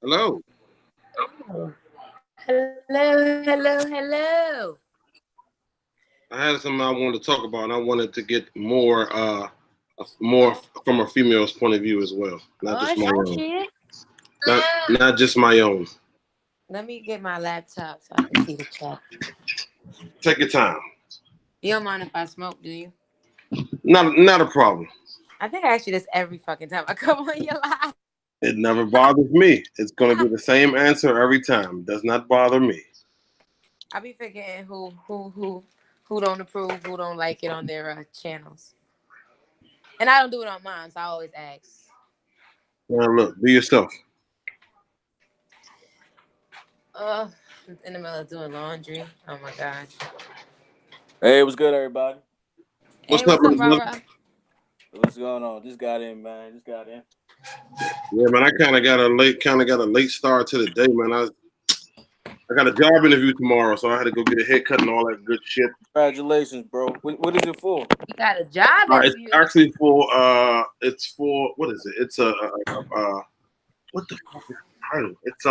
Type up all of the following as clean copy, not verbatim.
Hello. Hello. I had something I wanted to talk about, and I wanted to get more from a female's point of view as well, not just my own. Shit. Not just my own. Let me get my laptop so I can see the chat. Take your time. You don't mind if I smoke, do you? Not a problem. I think I ask you this every fucking time I come on your live. It never bothers me. It's going to be the same answer every time. It does not bother me. I be forgetting who don't approve, who don't like it on their channels, and I don't do it on mine, so I always ask. Now look, be yourself. Uh, in the middle of doing laundry. Oh my god. Hey, what's good, everybody? What's Hey, up, what's up, brother? Rara? What's going on? Just got in, man. Just got in. Yeah, man. I kind of got a late start to the day, man. I got a job interview tomorrow, so I had to go get a haircut and all that good shit. Congratulations, bro. What is it for? You got a job It's interview. actually for it's for what is it? It's what the fuck is the title? It's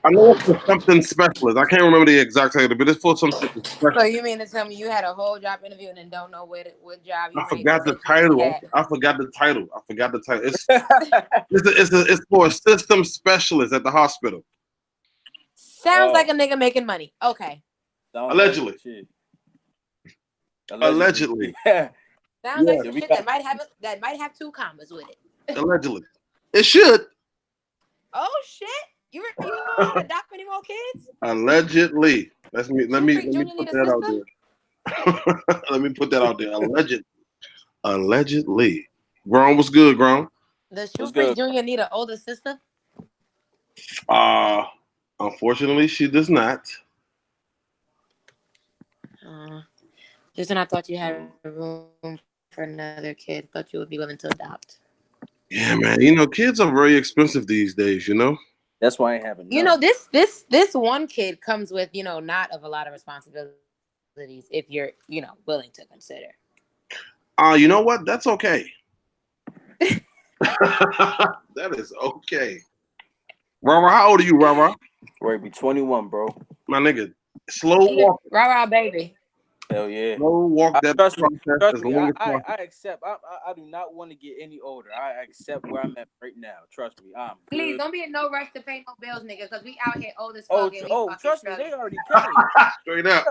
I know it's for something specialist. I can't remember the exact title, but it's for something So special. you mean to tell me you had a whole job interview and then don't know what job you I forgot the title. I forgot the title. It's for a system specialist at the hospital. Sounds like a nigga making money. Okay. Allegedly. Allegedly. Yeah. Sounds like some shit that might have 2 commas with it. Allegedly. It should. Oh shit. You want to adopt any more kids? Allegedly. Let me put that out there. Let me put that out there. Allegedly. Grown was good, Grown. Does Shoe Freak Jr. need an older sister? Unfortunately, she does not. Just when I thought you had room for another kid, thought you would be willing to adopt. Yeah, man. You know, kids are very expensive these days, you know? That's why I ain't having none. You know, this one kid comes with, not of a lot of responsibilities if you're, willing to consider. You know what? That's okay. That is okay. Rara, how old are you, Rara? Right, be 21, bro. My nigga, slow walk. Rara, baby. Hell yeah. Slow walk that trust process. me, I accept. I do not want to get any older. I accept where I'm at right now. Trust me, I'm good. Please don't be in no rush to pay no bills, nigga, because we out here old as fuck. Trust me, they already came. Straight up.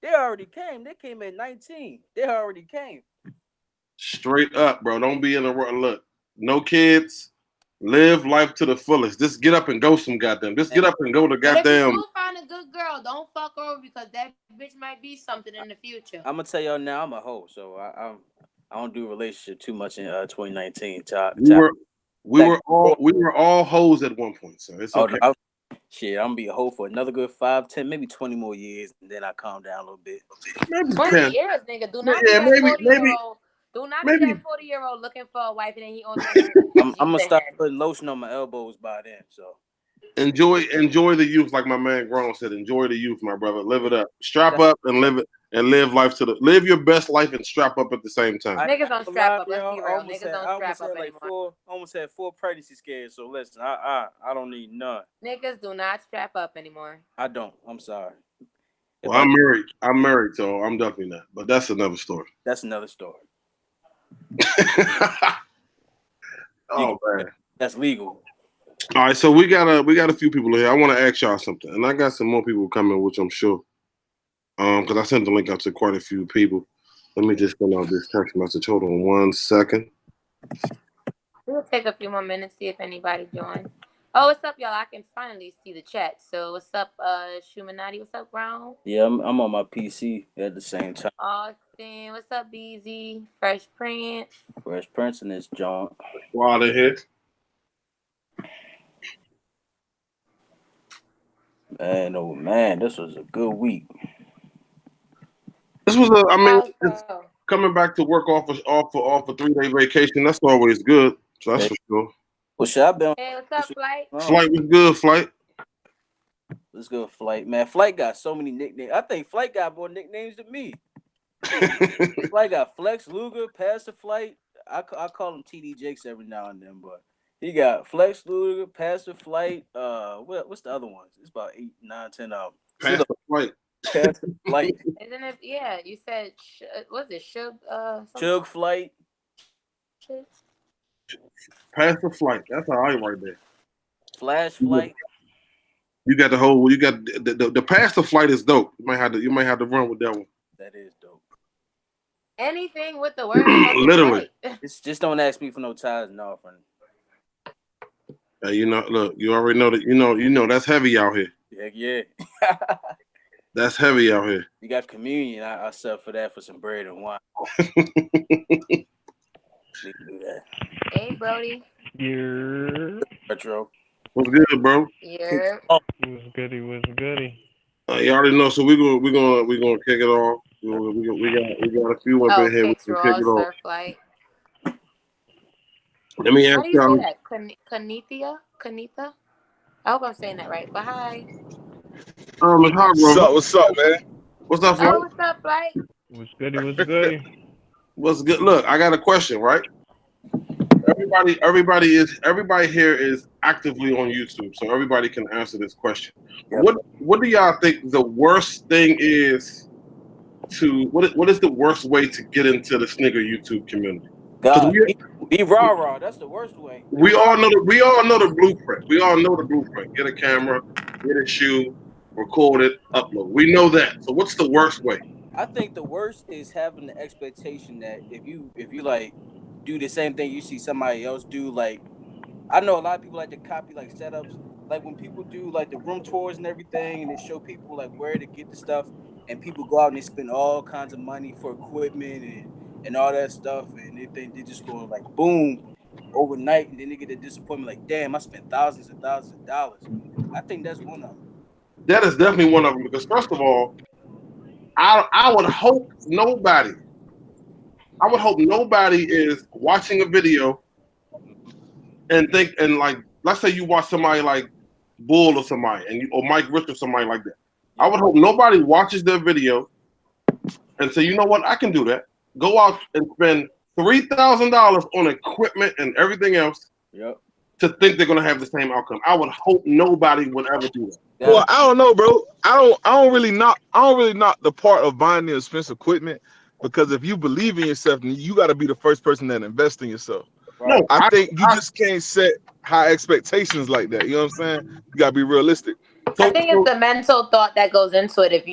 They already came. They came at 19. They already came. Straight up, bro. Don't be in the world. Look, no kids. Live life to the fullest. Just get up and go some goddamn. Just get up and go to goddamn. But if you do find a good girl, don't fuck her over because that bitch might be something in the future. I'm gonna tell y'all now, I'm a hoe, so I don't do relationship too much in 2019. We were all hoes at one point, so it's okay. Shit, I'm gonna be a hoe for another good 5, 10, maybe 20 more years, and then I calm down a little bit. Maybe 20 years, nigga. Do not be that 40-year-old. Do not be that 40-year-old looking for a wife and then he only. I'm gonna start putting lotion on my elbows by then. So enjoy the youth, like my man Grown said. Enjoy the youth, my brother. Live it up. Strap up and live it, and live life live your best life and strap up at the same time. Niggas don't strap up. Let's be real. Niggas don't strap up anymore. Almost had 4 pregnancy scares. So listen, I don't need none. Niggas do not strap up anymore. I don't. I'm sorry. Well, I'm married. I'm married, so I'm definitely not. But that's another story. That's another story. Oh man, that's legal. All right, so we got a few people here. I want to ask y'all something, and I got some more people coming, which I'm sure, because I sent the link out to quite a few people. Let me just send out this text message. Hold on 1 second. We'll take a few more minutes, see if anybody joins. Oh, what's up, y'all? I can finally see the chat. So what's up, Shumanati? What's up, Brown? Yeah, I'm on my PC at the same time. Austin, what's up, BZ? Fresh Prince. Fresh Prince and this John. While they're here. Man, oh man, this was a good week. This was it's coming back to work off a 3-day vacation. That's always good. So that's for sure. Well, should I been? Hey, what's up, Flight? Flight was good, Flight. Let's go, Flight. Man, Flight got so many nicknames. I think Flight got more nicknames than me. Flight got Flex, Luger, Pastor Flight. I call him TD Jakes every now and then, but he got Flex Luger, Pastor Flight. What's the other ones? It's about 8, 9, 10 of them. Pass the flight. Pastor Flight, Isn't it? Yeah, you said what's it? Chug Flight. Pass the flight. That's all right there. Flash Flight. You got the whole. You got the pass the flight is dope. You might have to run with that one. That is dope. Anything with the word Literally. It's just don't ask me for no ties and offering. You know, look, you already know that. You know that's heavy out here. Heck yeah. That's heavy out here. You got communion. I sell for that for some bread and wine. Do that. Hey, Brody. Yeah. Retro. What's good, bro? Yeah. Was goody, was goody. You already know. So we're gonna kick it off. We got a few up in here. We Kicks can Raw, kick it off. Surf Light. Let me How ask do you say y'all. that? Kanitha? I hope I'm saying that right. But hi. It's hot, bro. What's up, man? What's up, Oh, Flight? what's up, Light? Was goody, was goody. What's good? Look, I got a question, right? Everybody here is actively on YouTube, so everybody can answer this question. Yep. What do y'all think the worst thing is to what is the worst way to get into the snigger YouTube community? God, be raw. That's the worst way. We all know the blueprint. We all know the blueprint. Get a camera, get a shoe, record it, upload. We know that. So what's the worst way? I think the worst is having the expectation that if you like do the same thing you see somebody else do, like I know a lot of people like to copy like setups, like when people do like the room tours and everything, and they show people like where to get the stuff, and people go out and they spend all kinds of money for equipment and all that stuff, and they think they just go like boom overnight, and then they get a disappointment like, damn, I spent thousands and thousands of dollars. I think that's one of them. That is definitely one of them because first of all, I would hope nobody is watching a video and like let's say you watch somebody like Bull or somebody or Mike Rich or somebody like that. I would hope nobody watches their video and say, you know what, I can do that. Go out and spend $3,000 on equipment and everything else. Yep. To think they're gonna have the same outcome. I would hope nobody would ever do that. Well, I don't know, bro. I don't really knock the part of buying the expensive equipment because if you believe in yourself, you got to be the first person that invests in yourself. Right. No, I think you just can't set high expectations like that. You know what I'm saying? You got to be realistic. I think it's the mental thought that goes into it. If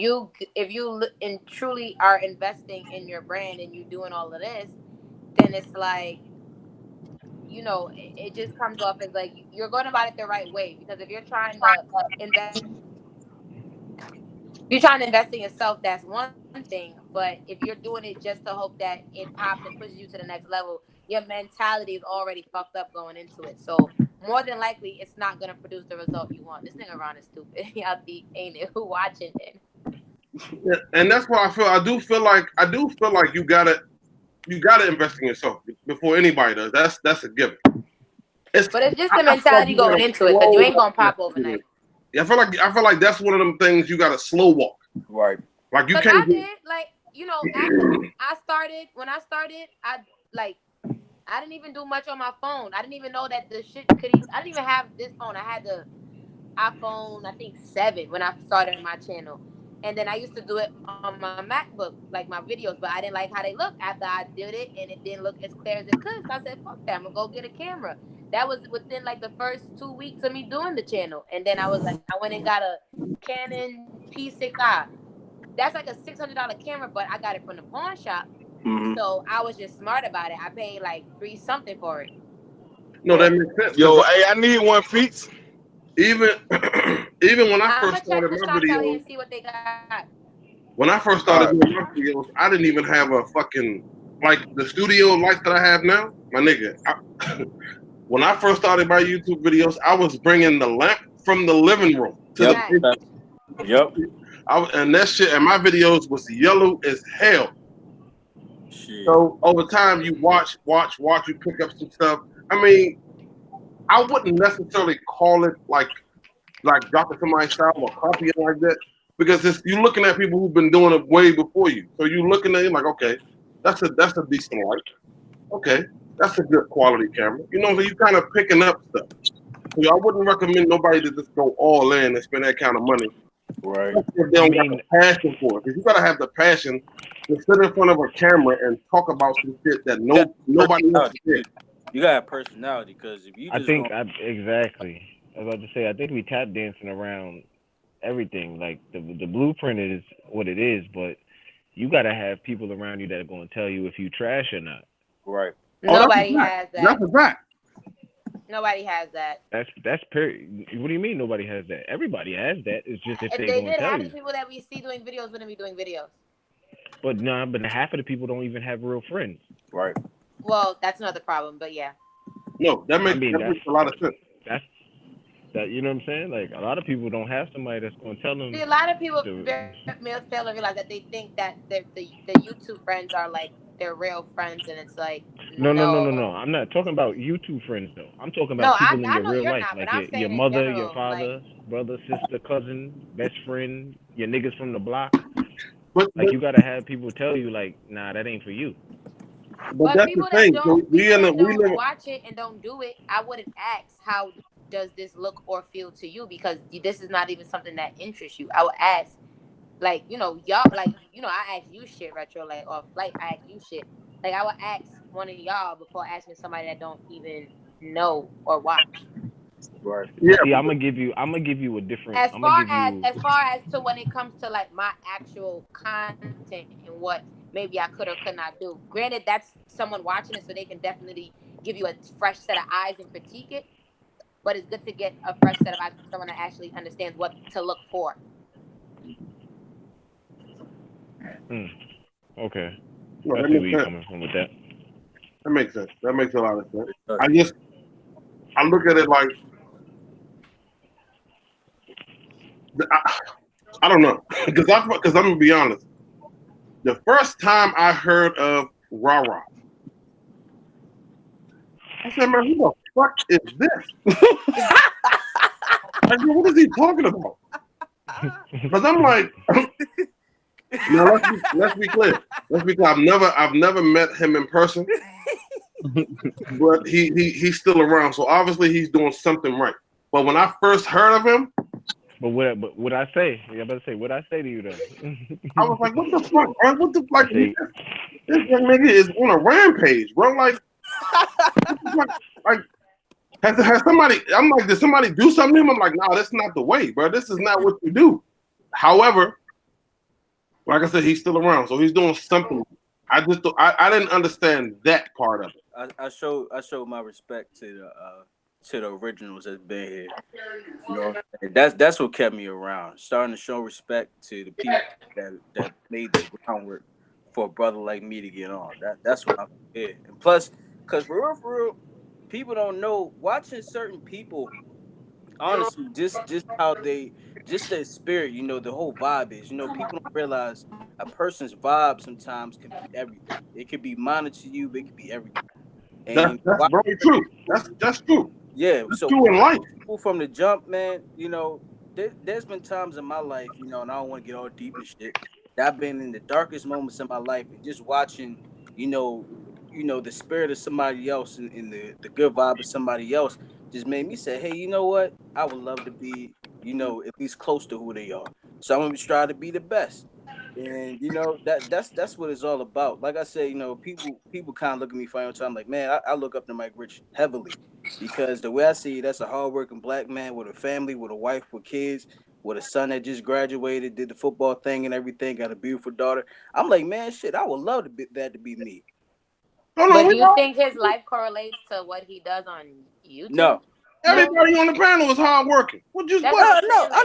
you truly are investing in your brand and you doing all of this, then it's like, you know, it just comes off as like you're going about it the right way. Because if you're trying to invest in yourself, that's one thing. But if you're doing it just to hope that it pops and pushes you to the next level, your mentality is already fucked up going into it. So more than likely, it's not gonna produce the result you want. This nigga Ron is stupid. Y'all ain't it? Who watching it? Yeah, and that's what I feel. I do feel like you gotta invest in yourself before anybody does. That's a given. But it's just the mentality going into it, because you ain't gonna pop overnight. Yeah, I feel like that's one of them things you gotta slow walk. Right. Like you But can't. I did, like, you know, after when I started, I didn't even do much on my phone. I didn't even know that the shit I didn't even have this phone. I had the iPhone, I think 7 when I started my channel. And then I used to do it on my MacBook, like my videos, but I didn't like how they looked after I did it, and it didn't look as clear as it could. So I said, fuck that, I'm gonna go get a camera. That was within like the first 2 weeks of me doing the channel. And then I went and got a Canon P6i. That's like a $600 camera, but I got it from the pawn shop. Mm-hmm. So I was just smart about it. I paid like $3 something for it. No, that makes sense. Yo, hey, I need one, Feats. Even when I first started my videos, and see what they got. When I first started doing my videos, I didn't even have a fucking like the studio lights that I have now. My nigga, when I first started my YouTube videos, I was bringing the lamp from the living room to the Yep. and that shit, and my videos was yellow as hell. Shit. So over time, you watch, you pick up some stuff. I mean, I wouldn't necessarily call it like dropping somebody's style or copying like that, because you're looking at people who've been doing it way before you. So you're looking at it like, okay, that's a decent light. Okay, That's a good quality camera. You know, so you kind of picking up stuff. So I wouldn't recommend nobody to just go all in and spend that kind of money. Right. If they don't got the passion for it. Because you gotta have the passion to sit in front of a camera and talk about some shit that nobody wants to hear. You got a personality, because if you just Exactly. I was about to say, I think we tap dancing around everything. Like the blueprint is what it is, but you gotta have people around you that are gonna tell you if you trash or not. right. Nobody has that. That's a fact. Nobody has that. That's period. What do you mean nobody has that? Everybody has that. It's just if If they they gonna did, tell half you. the people that we see doing videos wouldn't be doing videos. But half of the people don't even have real friends. Right. Well, that's another problem, but yeah. No, that makes a lot of sense. That you know what I'm saying? Like a lot of people don't have somebody that's gonna tell them. See, a lot of people fail to realize that they think that the YouTube friends are like their real friends, and it's like No. I'm not talking about YouTube friends though. I'm talking about people in I your know real you're life, not, like but I'm your saying mother, in your general, father, brother, sister, cousin, best friend, your niggas from the block. But you gotta have people tell you like, nah, that ain't for you. But that's people the thing. that So don't watch it and don't do it, I wouldn't ask how does this look or feel to you, because this is not even something that interests you. I would ask, like, y'all, like, I ask you shit, Retro, like, or Flight, I ask you shit. Like, I would ask one of y'all before asking somebody that don't even know or watch. Right. Yeah. See, I'm gonna give you a different. As far as to when it comes to like my actual content and what maybe I could or could not do. Granted, that's someone watching it, so they can definitely give you a fresh set of eyes and critique it. But it's good to get a fresh set of eyes from someone that actually understands what to look for. Okay. No, I see where you're coming from with that. That makes sense. That makes a lot of sense. I look at it like I don't know, because I'm gonna be honest. The first time I heard of Rara, I said, "Man, who the fuck is this?" I said, "What is he talking about?" Because I'm like, now let's be clear. Let's be clear. I've never met him in person, but he's still around. So obviously he's doing something right. But when I first heard of him, but what I say? I'm about to say what I say to you though. I was like, "What the fuck? Bro? What the fuck? This young nigga is on a rampage, bro. Like, has somebody? I'm like, did somebody do something to him? I'm like, no, that's not the way, bro. This is not what you do." However, like I said, he's still around, so he's doing something. I didn't understand that part of it. I show my respect to the originals that's been here. That's what kept me around. Starting to show respect to the people that made the groundwork for a brother like me to get on. That's what I'm here. And plus, because for real, people don't know, watching certain people, honestly, just how just their spirit, the whole vibe is. People don't realize a person's vibe sometimes can be everything. It could be minor to you, but it could be everything. And that's very true. That's true. Yeah, that's true in life. People from the jump, man, there's been times in my life, and I don't want to get all deep and shit, that I've been in the darkest moments of my life, and just watching, the spirit of somebody else and the good vibe of somebody else just made me say, hey, you know what? I would love to be, at least close to who they are. So I'm gonna try to be the best. And that's what it's all about. Like I said, people kind of look at me funny all the time, like, man, I look up to Mike Rich heavily, because the way I see it, that's a hardworking black man with a family, with a wife, with kids, with a son that just graduated, did the football thing and everything, got a beautiful daughter. I'm like, man, shit, I would love that to be me. But do you think his life correlates to what he does on YouTube? No. Everybody on the panel is hard working. I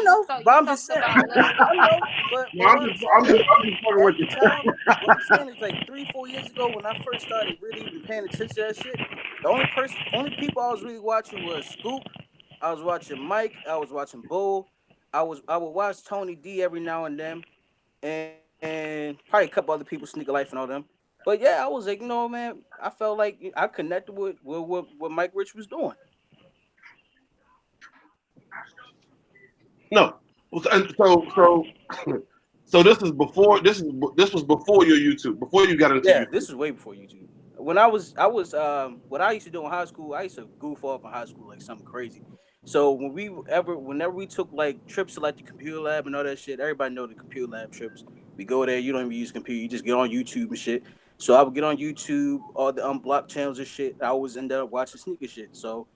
know. But I'm just saying. I know. But I'm just fucking with you. What I'm saying is, like 3-4 years ago, when I first started really even paying attention to that shit, the only people I was really watching was Scoop. I was watching Mike. I was watching Bull. I would watch Tony D every now and then, and probably a couple other people, Sneaker Life and all them. But yeah, I was like, man, I felt like I connected with what Mike Rich was doing. No, so this was before your YouTube, before you got into YouTube. This is way before YouTube. when I was what I used to do in high school, I used to goof off in high school like something crazy. So whenever we took like trips to like the computer lab and all that shit, everybody know the computer lab trips. We go there, you don't even use a computer, you just get on YouTube and shit. So I would get on YouTube, all the unblocked channels and shit. I always end up watching sneaker shit. So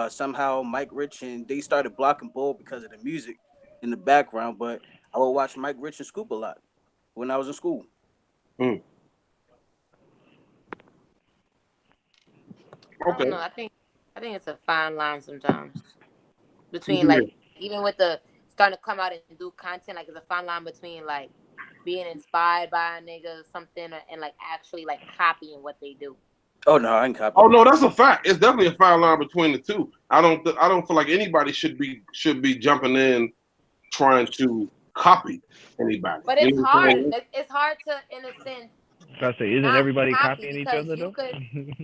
somehow Mike Rich and they started blocking Bull because of the music in the background, but I would watch Mike Rich and Scoop a lot when I was in school. Mm. I don't Okay. know. I think it's a fine line sometimes between Yeah. like even with the starting to come out and do content. Like it's a fine line between like being inspired by a nigga or something and like actually like copying what they do. Oh no, I ain't copy. Oh no, that's a fact. It's definitely a fine line between the two. I don't feel like anybody should be jumping in trying to copy anybody. But You it's know what I'm hard. saying? It's hard to, in a sense, I say, isn't not everybody copy copying each because other you though? could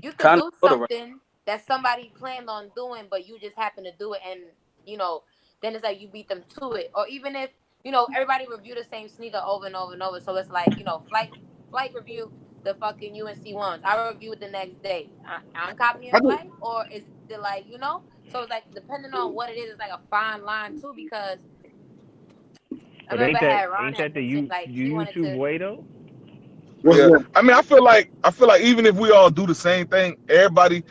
you could Kind do of sort of right. something that somebody planned on doing, but you just happen to do it, and you know, then it's like you beat them to it. Or even if everybody review the same sneaker over and over and over, so it's like flight review the fucking UNC ones. I review it the next day. I'm copying I do. flight, or is it like So it's like depending on what it is, it's like a fine line too because. I But remember ain't Ron that had the mentioned like he wanted YouTube to. way though? What's Yeah, that? I mean, I feel like even if we all do the same thing, everybody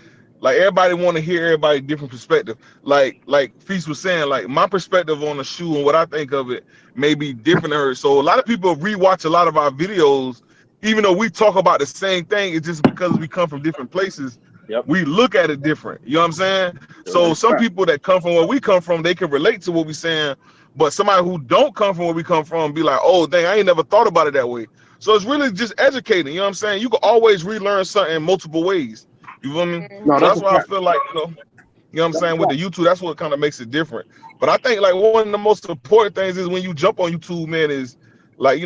want to hear everybody different perspective. Like Feast was saying, like my perspective on the shoe and what I think of it may be different to her. So a lot of people rewatch a lot of our videos, even though we talk about the same thing. It's just because we come from different places. Yep. We look at it different. You know what I'm saying? So some people that come from where we come from, they can relate to what we're saying. But somebody who don't come from where we come from be like, oh dang, I ain't never thought about it that way. So it's really just educating. You know what I'm saying? You can always relearn something in multiple ways. You feel me? No, So that's that's a why I fact. feel like, you know what I'm That's a saying, with the fact. YouTube, that's what kind of makes it different. But I think like one of the most important things is when you jump on YouTube, man, is like,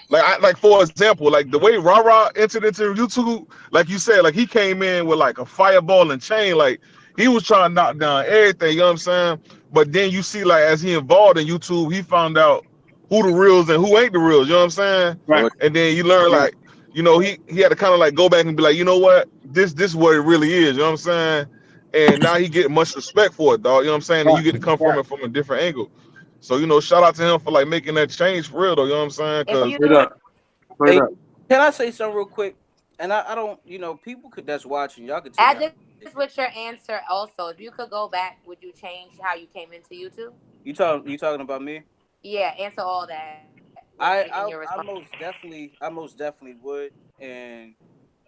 like for example, like the way Rara entered into YouTube, like you said, like he came in with like a fireball and chain, like he was trying to knock down everything, you know what I'm saying? But then you see, like as he involved in YouTube, he found out who the reals and who ain't the reals, you know what I'm saying? Right. And then you learn like, he had to kind of like go back and be like, you know what, this is what it really is, you know what I'm saying? And now he get much respect for it, dog. You know what I'm saying? And you get to come from Right. it from a different angle. So, shout out to him for like making that change for real though, you know what I'm saying? If Because you Straight up. Straight Hey, up. can I say something real quick? And I don't, people that's watching, y'all can take add that. this with your answer also, if you could go back, would you change how you came into YouTube? You talking about me? Yeah, answer all that in your I response. most definitely would. And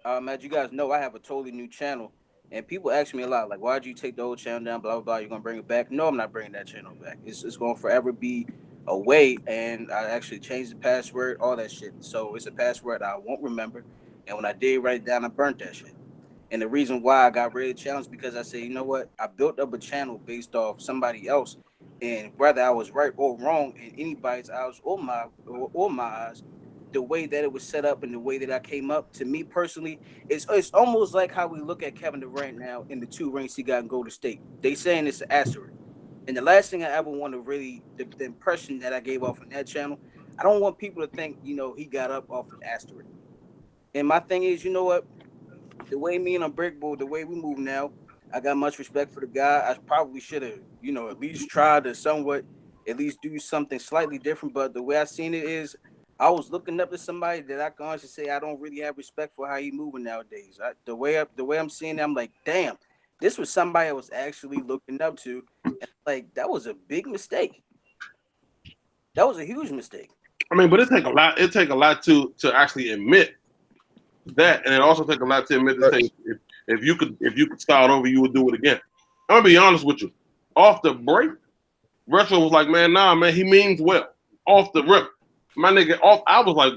as you guys know, I have a totally new channel, and people ask me a lot, like, why'd you take the old channel down? Blah blah blah. You're gonna bring it back? No, I'm not bringing that channel back. It's gonna forever be away. And I actually changed the password, all that shit. So it's a password I won't remember. And when I did write it down, I burnt that shit. And the reason why I got rid of the channel is because I said, you know what? I built up a channel based off somebody else, and whether I was right or wrong in anybody's eyes or my eyes, the way that it was set up and the way that I came up, to me personally, it's almost like how we look at Kevin Durant now in the 2 rings he got in Golden State. They saying it's an asterisk. And the last thing I ever want to really, the impression that I gave off on that channel, I don't want people to think, he got up off an asterisk. And my thing is, you know what? The way me and Unbreakable, the way we move now, I got much respect for the guy. I probably should have, at least tried to somewhat, at least do something slightly different. But the way I seen it is, I was looking up to somebody that I can honestly say I don't really have respect for how he moving nowadays. The way I'm seeing it, I'm like, damn, this was somebody I was actually looking up to, and like that was a big mistake. That was a huge mistake. I mean, but it take a lot. It take a lot to actually admit that, and it also take a lot to admit to say if you could start over, you would do it again. I'm gonna be honest with you. Off the break, Retro was like, man, nah, man, he means well. Off the rip, my nigga. I was like,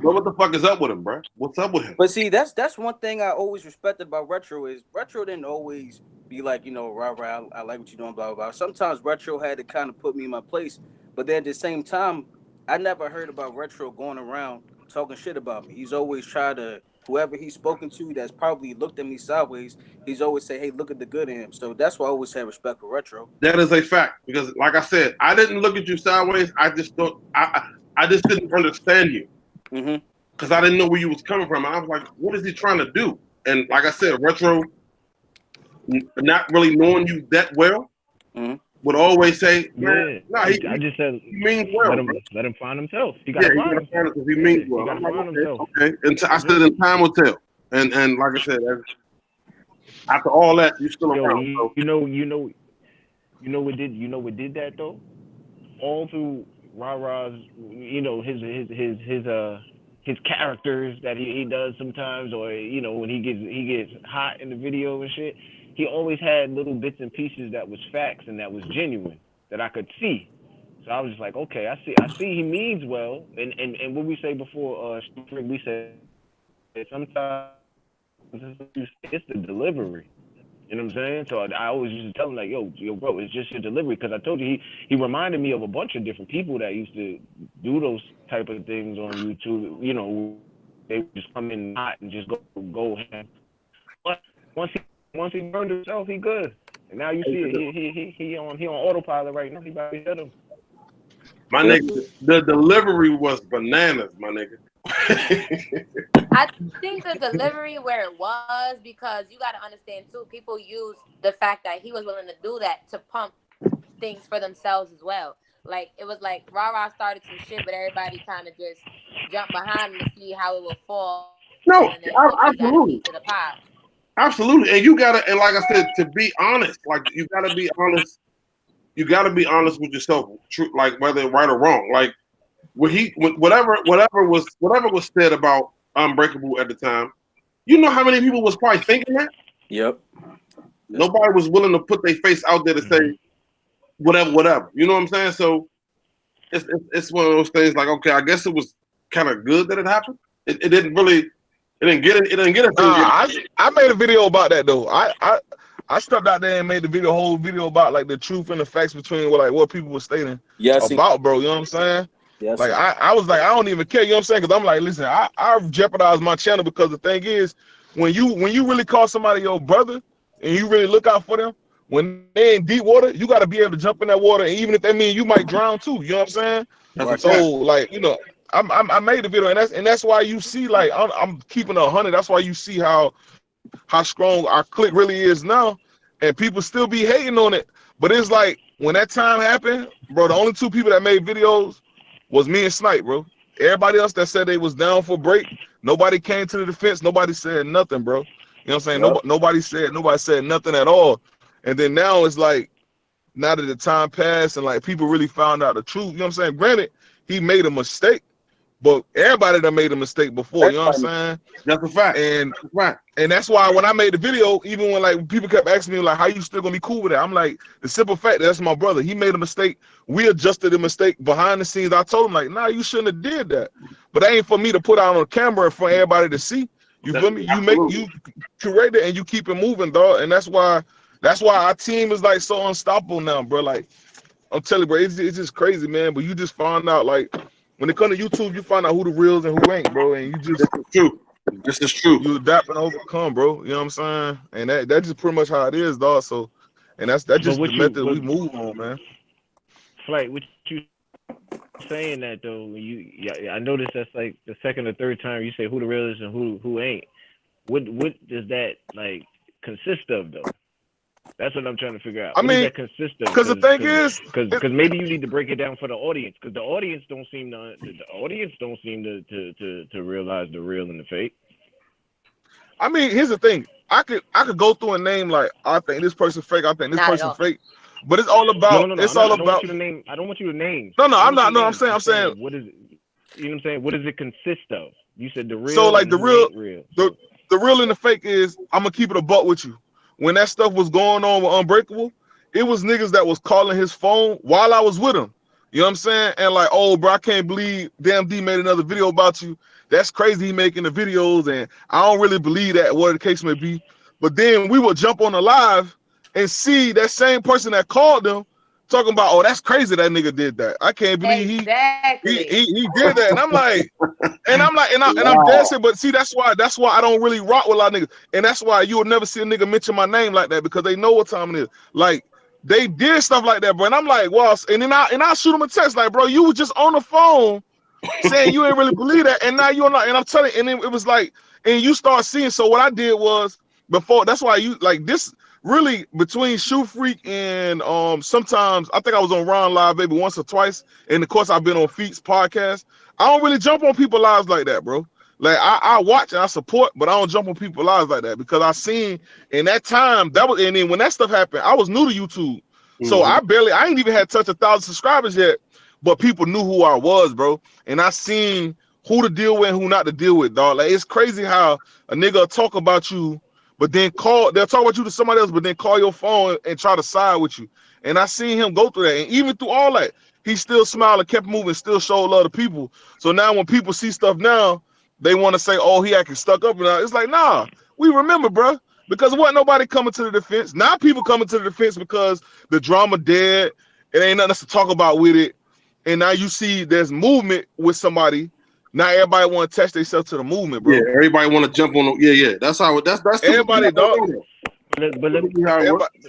well, what the fuck is up with him, bro? What's up with him? But see, that's one thing I always respected about Retro is Retro didn't always be like, rah, I like what you're doing, blah, blah, blah. Sometimes Retro had to kind of put me in my place. But then at the same time, I never heard about Retro going around talking shit about me. He's always tried to, whoever he's spoken to that's probably looked at me sideways, he's always say, hey, look at the good in him. So that's why I always had respect for Retro. That is a fact. Because like I said, I didn't look at you sideways. I just thought I just didn't understand you. Mm-hmm. because I didn't know where you was coming from. I was like, what is he trying to do? And like I said, Retro, not really knowing you that well, would always say, man, I just said he means well. Let him find himself. He gotta find himself. He means well. He gotta find himself. Okay. And I said, in time will tell. And like I said, after all that, you still around. You know what did that though? All through Ra-Ra's, his characters that he does sometimes, or when he gets hot in the video and shit, he always had little bits and pieces that was facts and that was genuine that I could see. So I was just like, okay, I see he means well. And what we say before, we said sometimes it's the delivery. You know what I'm saying? So I always used to tell him like, yo, bro, it's just your delivery. Because I told you he reminded me of a bunch of different people that used to do those type of things on YouTube. They would just come in hot and just go ahead. But once he burned himself, he good. And now you see it. He on autopilot right now. He about to hit him. My nigga, the delivery was bananas, my nigga. I think the delivery where it was, because you got to understand too, people use the fact that he was willing to do that to pump things for themselves as well. Like it was like Ra-Ra started some shit, but everybody kind of just jumped behind him to see how it would fall. No, absolutely. To the pie. Absolutely, and you gotta, and like I said, to be honest, like you gotta be honest. You gotta be honest with yourself, like whether right or wrong. Like whatever was said about Unbreakable at the time, you know how many people was probably thinking that? Yep. Nobody was willing to put their face out there to say whatever. You know what I'm saying? So it's one of those things. Like, okay, I guess it was kind of good that it happened. It didn't get it. I made a video about that though. I stepped out there and made the whole video about like the truth and the facts between what people were stating about, bro. You know what I'm saying? Yes. Like I was like, I don't even care. You know what I'm saying? Because I'm like, listen, I jeopardized my channel because the thing is, when you really call somebody your brother and you really look out for them, when they're in deep water, you got to be able to jump in that water, and even if that means you might drown too. You know what I'm saying? Right. So like, I made the video, and that's why you see like I'm keeping 100. That's why you see how strong our clique really is now, and people still be hating on it. But it's like when that time happened, bro, the only two people that made videos was me and Snipe, bro. Everybody else that said they was down for break, nobody came to the defense. Nobody said nothing, bro. You know what I'm saying? Yep. Nobody said nothing at all. And then now it's like, now that the time passed and like people really found out the truth, you know what I'm saying? Granted, he made a mistake, but everybody done made a mistake before, you know what I'm saying? That's a fact. And that's why when I made the video, even when like people kept asking me like, how you still gonna be cool with that? I'm like, the simple fact that that's my brother. He made a mistake. We adjusted the mistake behind the scenes. I told him like, nah, you shouldn't have did that. But that ain't for me to put out on camera for everybody to see. You feel me? You correct it and you keep it moving, dog. And that's why our team is like so unstoppable now, bro. Like I'm telling you, bro, it's just crazy, man. But you just find out like, when it comes to YouTube, you find out who the reals and who ain't, bro. And you just This is true. You adapt and overcome, bro. You know what I'm saying? And that's just pretty much how it is, dog. So, and that's just the method we move on, man. Like what you saying that though, I noticed that's like the second or third time you say who the real is and who ain't. What does that like consist of though? That's what I'm trying to figure out. I mean, because the thing is, because maybe you need to break it down for the audience, because the audience don't seem to realize the real and the fake. I mean, here's the thing. I could go through a name like, I think this person fake, I think this person fake, but it's all about. No, it's all about. I don't want you to name. No, I'm not. No, I'm saying. What is it? You know what I'm saying? What does it consist of? You said the real. So like the real, the real and the fake is. I'm gonna keep it a buck with you. When that stuff was going on with Unbreakable, it was niggas that was calling his phone while I was with him. You know what I'm saying? And like, oh, bro, I can't believe Damn D made another video about you. That's crazy, he making the videos, and I don't really believe that, whatever the case may be. But then we would jump on the live and see that same person that called them talking about, oh, that's crazy that nigga did that. I can't believe he did that. And I'm like, and I'm dancing, but see, that's why I don't really rock with a lot of niggas. And that's why you will never see a nigga mention my name like that, because they know what time it is. Like, they did stuff like that, bro. And I'm like, well, and then I shoot him a text like, bro, you was just on the phone saying you ain't really believe that, and now you're not. And I'm telling you, and it was like, and you start seeing. So what I did was before. That's why you like this. Really, between Shoe Freak and sometimes I think I was on Ron Live maybe once or twice, and of course I've been on Feet's podcast. I don't really jump on people's lives like that, bro. Like I watch and I support, but I don't jump on people's lives like that because I seen in that time that was, and then when that stuff happened, I was new to YouTube, so I ain't even had touched 1,000 subscribers yet, but people knew who I was, bro, and I seen who to deal with and who not to deal with, dog. Like it's crazy how a nigga will talk about you. But then they'll talk about you to somebody else, but then call your phone and try to side with you. And I seen him go through that. And even through all that, he still smiled and kept moving, still showed love to people. So now when people see stuff now, they want to say, oh, he acting stuck up. And it's like, nah, we remember, bro. Because wasn't nobody coming to the defense. Now people coming to the defense because the drama dead. It ain't nothing else to talk about with it. And now you see there's movement with somebody. Now everybody want to attach themselves to the movement, bro. Yeah, everybody want to jump on. Yeah. That's how. That's everybody, dog. But let me see how it works.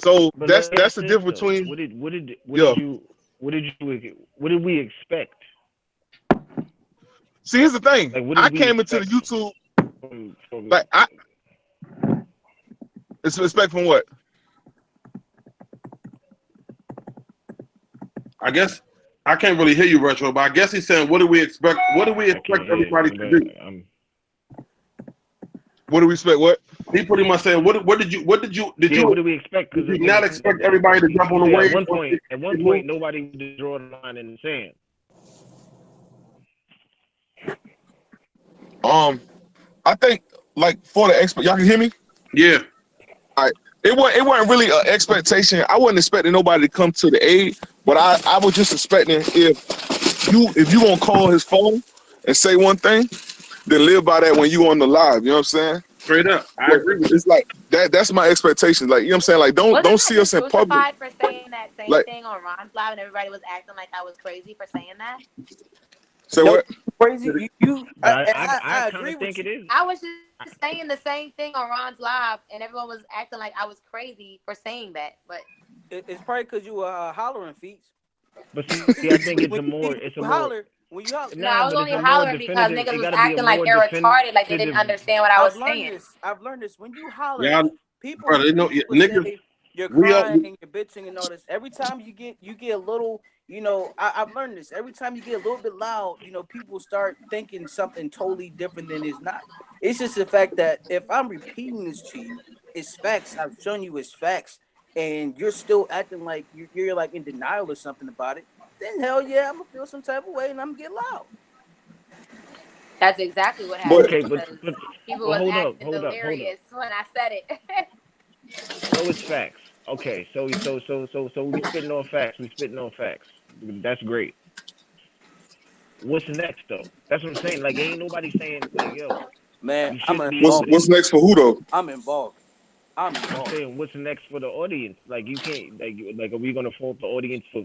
So that's the difference between. What did we expect? See, here's the thing. Like, I came into the YouTube. Like it's respect from what? I guess. I can't really hear you, Retro, but I guess he's saying, what do we expect? What do we expect everybody to do? What do we expect? What? He pretty much saying, what did you what do we expect? Did you not expect everybody to jump on the wave? At one point, nobody would draw the line in the sand. I think like for the expert, y'all can hear me? Yeah. All right. It wasn't really an expectation. I wasn't expecting nobody to come to the aid, but I was just expecting if you gonna call his phone and say one thing, then live by that when you on the live. You know what I'm saying? Straight up, I agree with you. It's like that. That's my expectation. Like, you know what I'm saying? Like, don't see us in public. For saying that same thing on Ron's live, and everybody was acting like I was crazy for saying that. Say what? Crazy. I agree with you. It is. I was just saying the same thing on Ron's live, and everyone was acting like I was crazy for saying that. But it's probably because you were hollering, Feet. But see, I think it's a more. When you holler, no, I was only hollering because niggas was acting like they're retarded, like they didn't understand what I was saying. I've learned this. When you holler, people niggas, say you're crying and you're bitching and all this. Every time you get a little, you know, I've learned this. Every time you get a little bit loud, you know, people start thinking something totally different than it's not. It's just the fact that if I'm repeating this to you, it's facts. I've shown you it's facts, and you're still acting like you're like in denial or something about it. Then hell yeah, I'm gonna feel some type of way and I'm gonna get loud. That's exactly what happened. Okay, but people was acting delirious when I said it. So it's facts. Okay, so we spitting on facts. We spitting on facts. That's great. What's next though? That's what I'm saying. Like, ain't nobody saying like, yo, man, what's next for who though? I'm involved. I'm saying, what's next for the audience? Like, you can't like are we gonna fault the audience for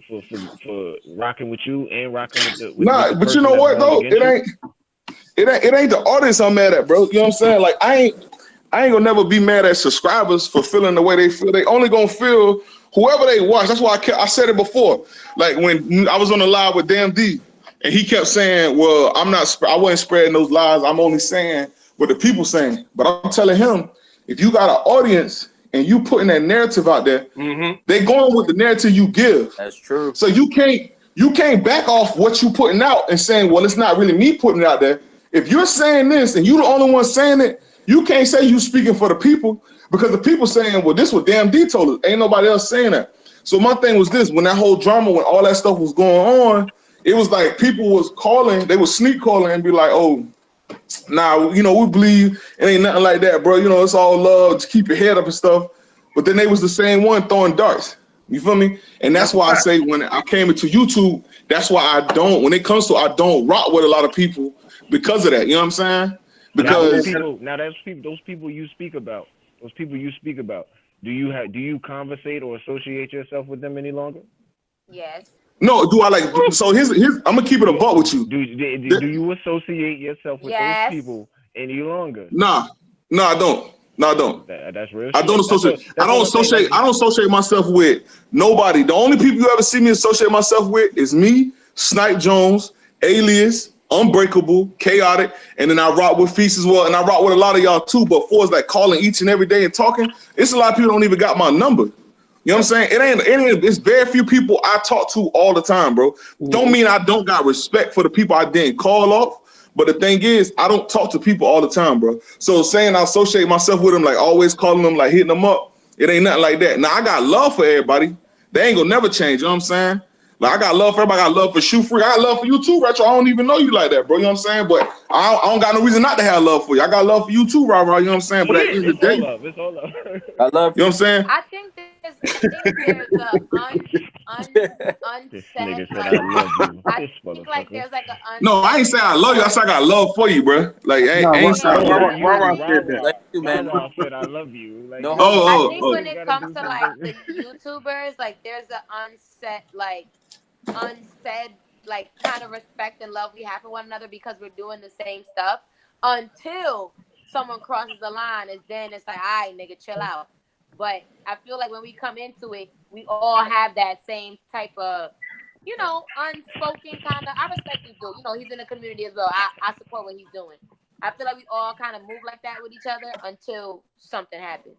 rocking with you and rocking with the but you know what though? It ain't the audience I'm mad at, bro. You know what I'm saying? Like, I ain't gonna never be mad at subscribers for feeling the way they feel. They only gonna feel whoever they watch. That's why I said it before. Like when I was on the live with Damn D, and he kept saying, "Well, I wasn't spreading those lies. I'm only saying what the people saying." But I'm telling him, if you got an audience and you putting that narrative out there, they going with the narrative you give. That's true. So you can't back off what you putting out and saying, well, it's not really me putting it out there. If you're saying this and you the only one saying it, you can't say you speaking for the people because the people saying, well, this what Damn D told us. Ain't nobody else saying that. So my thing was this, when that whole drama, when all that stuff was going on, it was like people was calling, they was sneak calling and be like, oh, nah, you know, we believe it ain't nothing like that, bro. You know, it's all love, just keep your head up and stuff. But then they was the same one throwing darts. You feel me? And that's why I say when I came into YouTube, that's why when it comes to, I don't rock with a lot of people because of that. You know what I'm saying? Because those people you speak about, do you conversate or associate yourself with them any longer? Yes. No, do I like? So here's I'm gonna keep it a buck with you. Do you associate yourself with those people any longer? Nah, I don't. No, I don't. That's real. I don't associate. I don't associate myself with nobody. The only people you ever see me associate myself with is me, Snipe Jones, Alias, Unbreakable, Chaotic, and then I rock with Feast as well, and I rock with a lot of y'all too. But for us like calling each and every day and talking, it's a lot of people don't even got my number. You know what I'm saying? It ain't. It's very few people I talk to all the time, bro. Don't mean I don't got respect for the people I didn't call off. But the thing is, I don't talk to people all the time, bro. So saying I associate myself with them, like always calling them, like hitting them up, it ain't nothing like that. Now I got love for everybody. They ain't gonna never change. You know what I'm saying? Like I got love for everybody. I got love for Shoe Freak. I got love for you too, Retro. I don't even know you like that, bro. You know what I'm saying? But I don't got no reason not to have love for you. I got love for you too, Rah. You know what I'm saying? But at the end of the day, it's all love. I love you know what I'm saying? I think there's unsaid. This nigga said I love you. I This think like motherfucker. there's like an No, I ain't saying I love you. I said I got love for you, bro. Like I ain't saying. Like you, man. Rah said I love you. Like, No, I think oh. when it comes to like the YouTubers, like there's an unsaid like kind of respect and love we have for one another because we're doing the same stuff until someone crosses the line. Is then it's like, all right, nigga, chill out. But I feel like when we come into it, we all have that same type of, you know, unspoken kind of. I respect this dude. You know, he's in the community as well. I support what he's doing. I feel like we all kind of move like that with each other until something happens.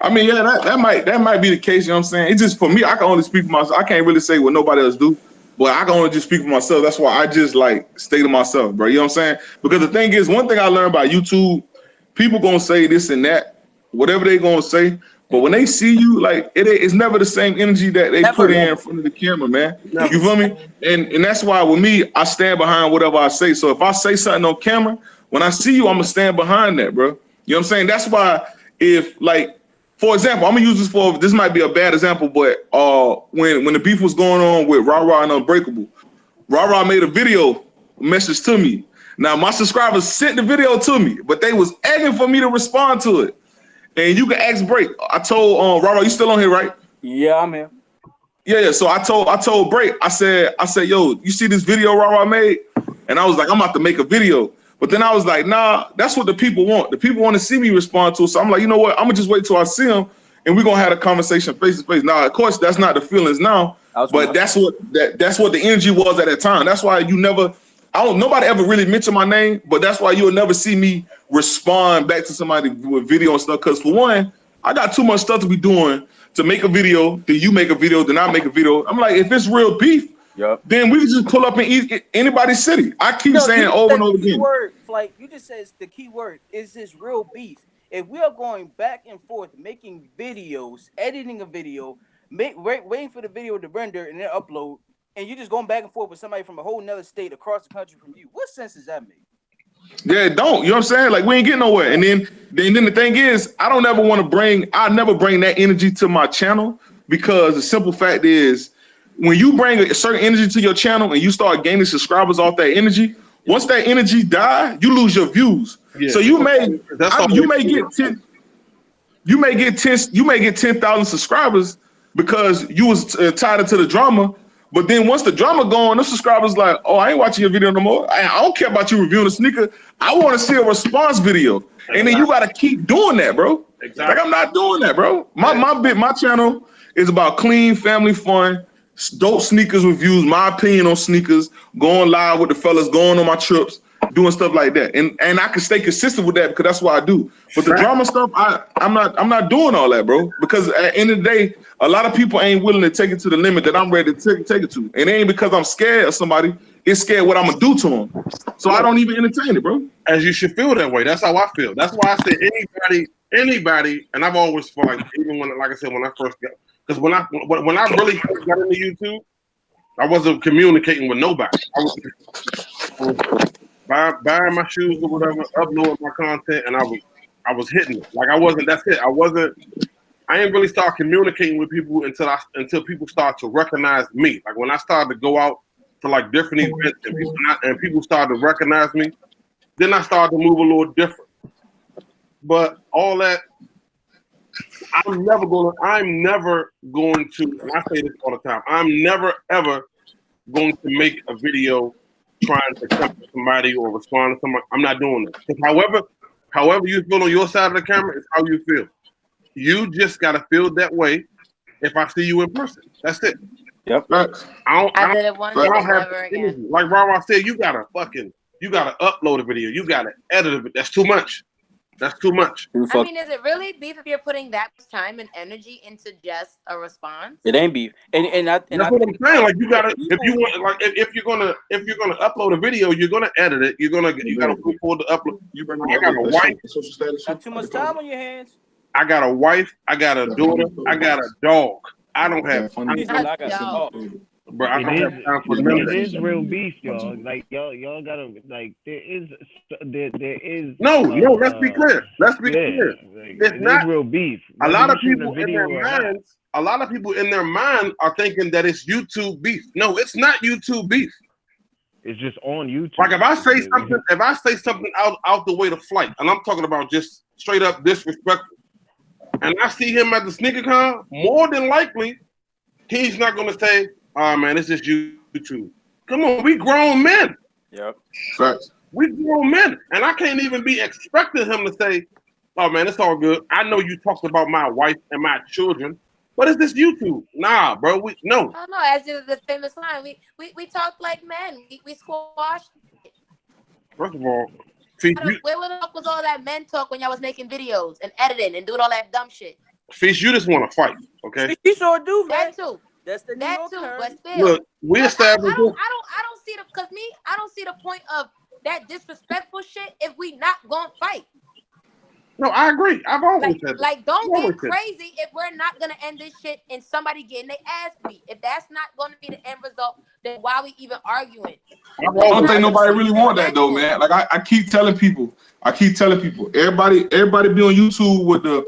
I mean, yeah, that might be the case. You know what I'm saying? It's just for me. I can only speak for myself. I can't really say what nobody else do, but I can only just speak for myself. That's why I just like stay to myself, bro. You know what I'm saying? Because the thing is, one thing I learned about YouTube, people gonna say this and that, whatever they gonna say. But when they see you, like it's never the same energy that they put in front of the camera, man. You feel me? And that's why with me, I stand behind whatever I say. So if I say something on camera, when I see you, I'm gonna stand behind that, bro. You know what I'm saying? That's why if like, for example, I'm gonna use this might be a bad example, but when the beef was going on with Rah and Unbreakable, Rah made a video message to me. Now my subscribers sent the video to me, but they was egging for me to respond to it. And you can ask Break. I told Rah, you still on here, right? Yeah, I'm here. Yeah. So I told Break. I said, yo, you see this video Rah made? And I was like, I'm about to make a video. But then I was like, nah, that's what the people want. The people want to see me respond to it. So I'm like, you know what? I'm gonna just wait till I see them, and we're gonna have a conversation face to face. Now, of course, that's not the feelings now, but that's what the energy was at that time. That's why nobody ever really mentioned my name, but that's why you'll never see me respond back to somebody with video and stuff. Because for one, I got too much stuff to be doing to make a video. Then you make a video, then I make a video. I'm like, if it's real beef, then we can just pull up and eat anybody's city. I keep saying over and over again. Like you just said, the key word is this real beef. If we are going back and forth, making videos, editing a video, waiting for the video to render and then upload, and you're just going back and forth with somebody from a whole nother state across the country from you, what sense does that make? Yeah, it don't. You know what I'm saying? Like we ain't getting nowhere. And then the thing is, I never bring that energy to my channel, because the simple fact is, when you bring a certain energy to your channel and you start gaining subscribers off that energy, once that energy die, you lose your views. Yeah. So you may get 10,000 subscribers because you was tied into the drama. But then once the drama gone, the subscribers like, oh, I ain't watching your video no more. I don't care about you reviewing a sneaker. I want to see a response video. Exactly. And then you got to keep doing that, bro. Exactly. Like I'm not doing that, bro. My channel is about clean family fun, dope sneakers reviews, my opinion on sneakers, going live with the fellas, going on my trips, doing stuff like that. And I can stay consistent with that because that's what I do. But the drama stuff, I'm not doing all that, bro. Because at the end of the day, a lot of people ain't willing to take it to the limit that I'm ready to take it to. And it ain't because I'm scared of somebody, it's scared what I'm gonna do to them. So I don't even entertain it, bro. As you should feel that way. That's how I feel. That's why I say anybody, and I've always felt like, even when, like I said, when I first got, because when I really first got into YouTube, I wasn't communicating with nobody. I was buying my shoes or whatever, uploading my content, and I was hitting it. Like I wasn't. That's it. I ain't really start communicating with people until people start to recognize me. Like when I started to go out to like different events and people started to recognize me, then I started to move a little different. But all that, I'm never going to, and I say this all the time, I'm never ever going to make a video trying to come to somebody or respond to somebody. I'm not doing it. However you feel on your side of the camera is how you feel. You just gotta feel that way if I see you in person. That's it. Yep. I did it once I and don't have never the again. energy. Like Rara said, you gotta upload a video. You gotta edit it. That's too much. That's too much. I mean, is it really beef if you're putting that much time and energy into just a response? It ain't beef. And That's what I'm saying. Like you gotta, if you want, like if you're gonna upload a video, you're gonna edit it. You gotta move forward to upload. I got a wife. Got too much time on your hands. I got a wife. I got a daughter. I got a dog. I don't have. Bro, I don't have time for none of It that. is real beef, y'all. Like y'all gotta like there is. No. Let's be clear. Let's be clear. Like, It's not real beef. A lot of people in in their mind are thinking that it's YouTube beef. No, it's not YouTube beef. It's just on YouTube. Like if I say something out the way to Flight, and I'm talking about just straight up disrespectful, and I see him at the sneaker con, more than likely, he's not gonna say, "Oh man, it's just YouTube." Come on, we grown men. Yep. Facts. We grown men, and I can't even be expecting him to say, "Oh man, it's all good. I know you talked about my wife and my children, but it's this YouTube." Nah, bro. No. I don't know. As the famous line, we talk like men. We squash. First of all, Where the fuck was all that men talk when y'all was making videos and editing and doing all that dumb shit? Fish, you just want to fight, okay? You sure do, man. That too. That's the New That York too. term. But still, Look, we established. I don't see I don't see the point of that disrespectful shit if we not gonna fight. No, I agree. I've always said that. Like, don't I've always get said crazy if we're not gonna end this shit and somebody getting their ass beat. If that's not gonna be the end result, then why we even arguing? I don't think nobody really want that though, man. Like I keep telling people, everybody be on YouTube with the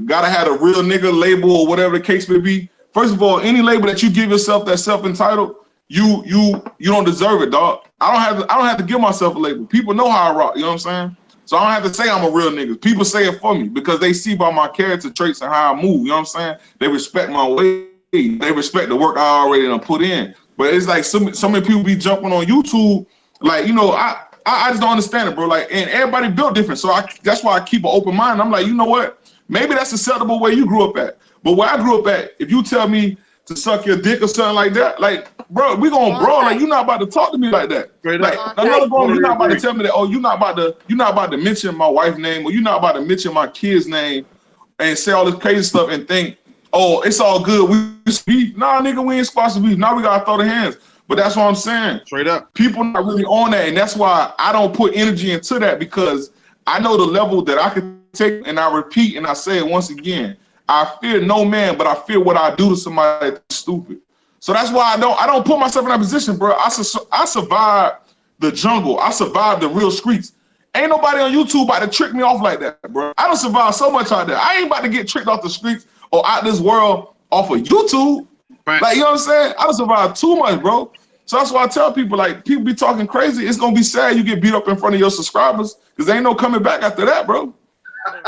gotta have a real nigga label or whatever the case may be. First of all, any label that you give yourself that's self-entitled, you don't deserve it, dog. I don't have to give myself a label. People know how I rock, you know what I'm saying? So I don't have to say I'm a real nigga. People say it for me because they see by my character traits and how I move, you know what I'm saying? They respect my way. They respect the work I already done put in. But it's like so many people be jumping on YouTube, like, you know, I just don't understand it, bro. Like, and everybody built different. So that's why I keep an open mind. I'm like, you know what? Maybe that's acceptable where you grew up at. But where I grew up at, if you tell me to suck your dick or something like that, like, bro, we gonna brawl. Like, you're not about to talk to me like that. Like, another bro, you're not about to tell me that. Oh, you're not about to mention my wife's name, or you're not about to mention my kid's name, and say all this crazy stuff and think, oh, it's all good. We beef. Nah, nigga, we ain't squashing beef. Now we gotta throw the hands. But that's what I'm saying. Straight up. People not really on that, and that's why I don't put energy into that, because I know the level that I can take, and I repeat and I say it once again. I fear no man, but I fear what I do to somebody that's stupid. So that's why I don't put myself in that position, bro. I survived the jungle. I survived the real streets. Ain't nobody on YouTube about to trick me off like that, bro. I don't survive so much out there. I ain't about to get tricked off the streets or out this world off of YouTube. Right. Like, you know what I'm saying? I don't survive too much, bro. So that's why I tell people, like, people be talking crazy. It's gonna be sad you get beat up in front of your subscribers, because there ain't no coming back after that, bro.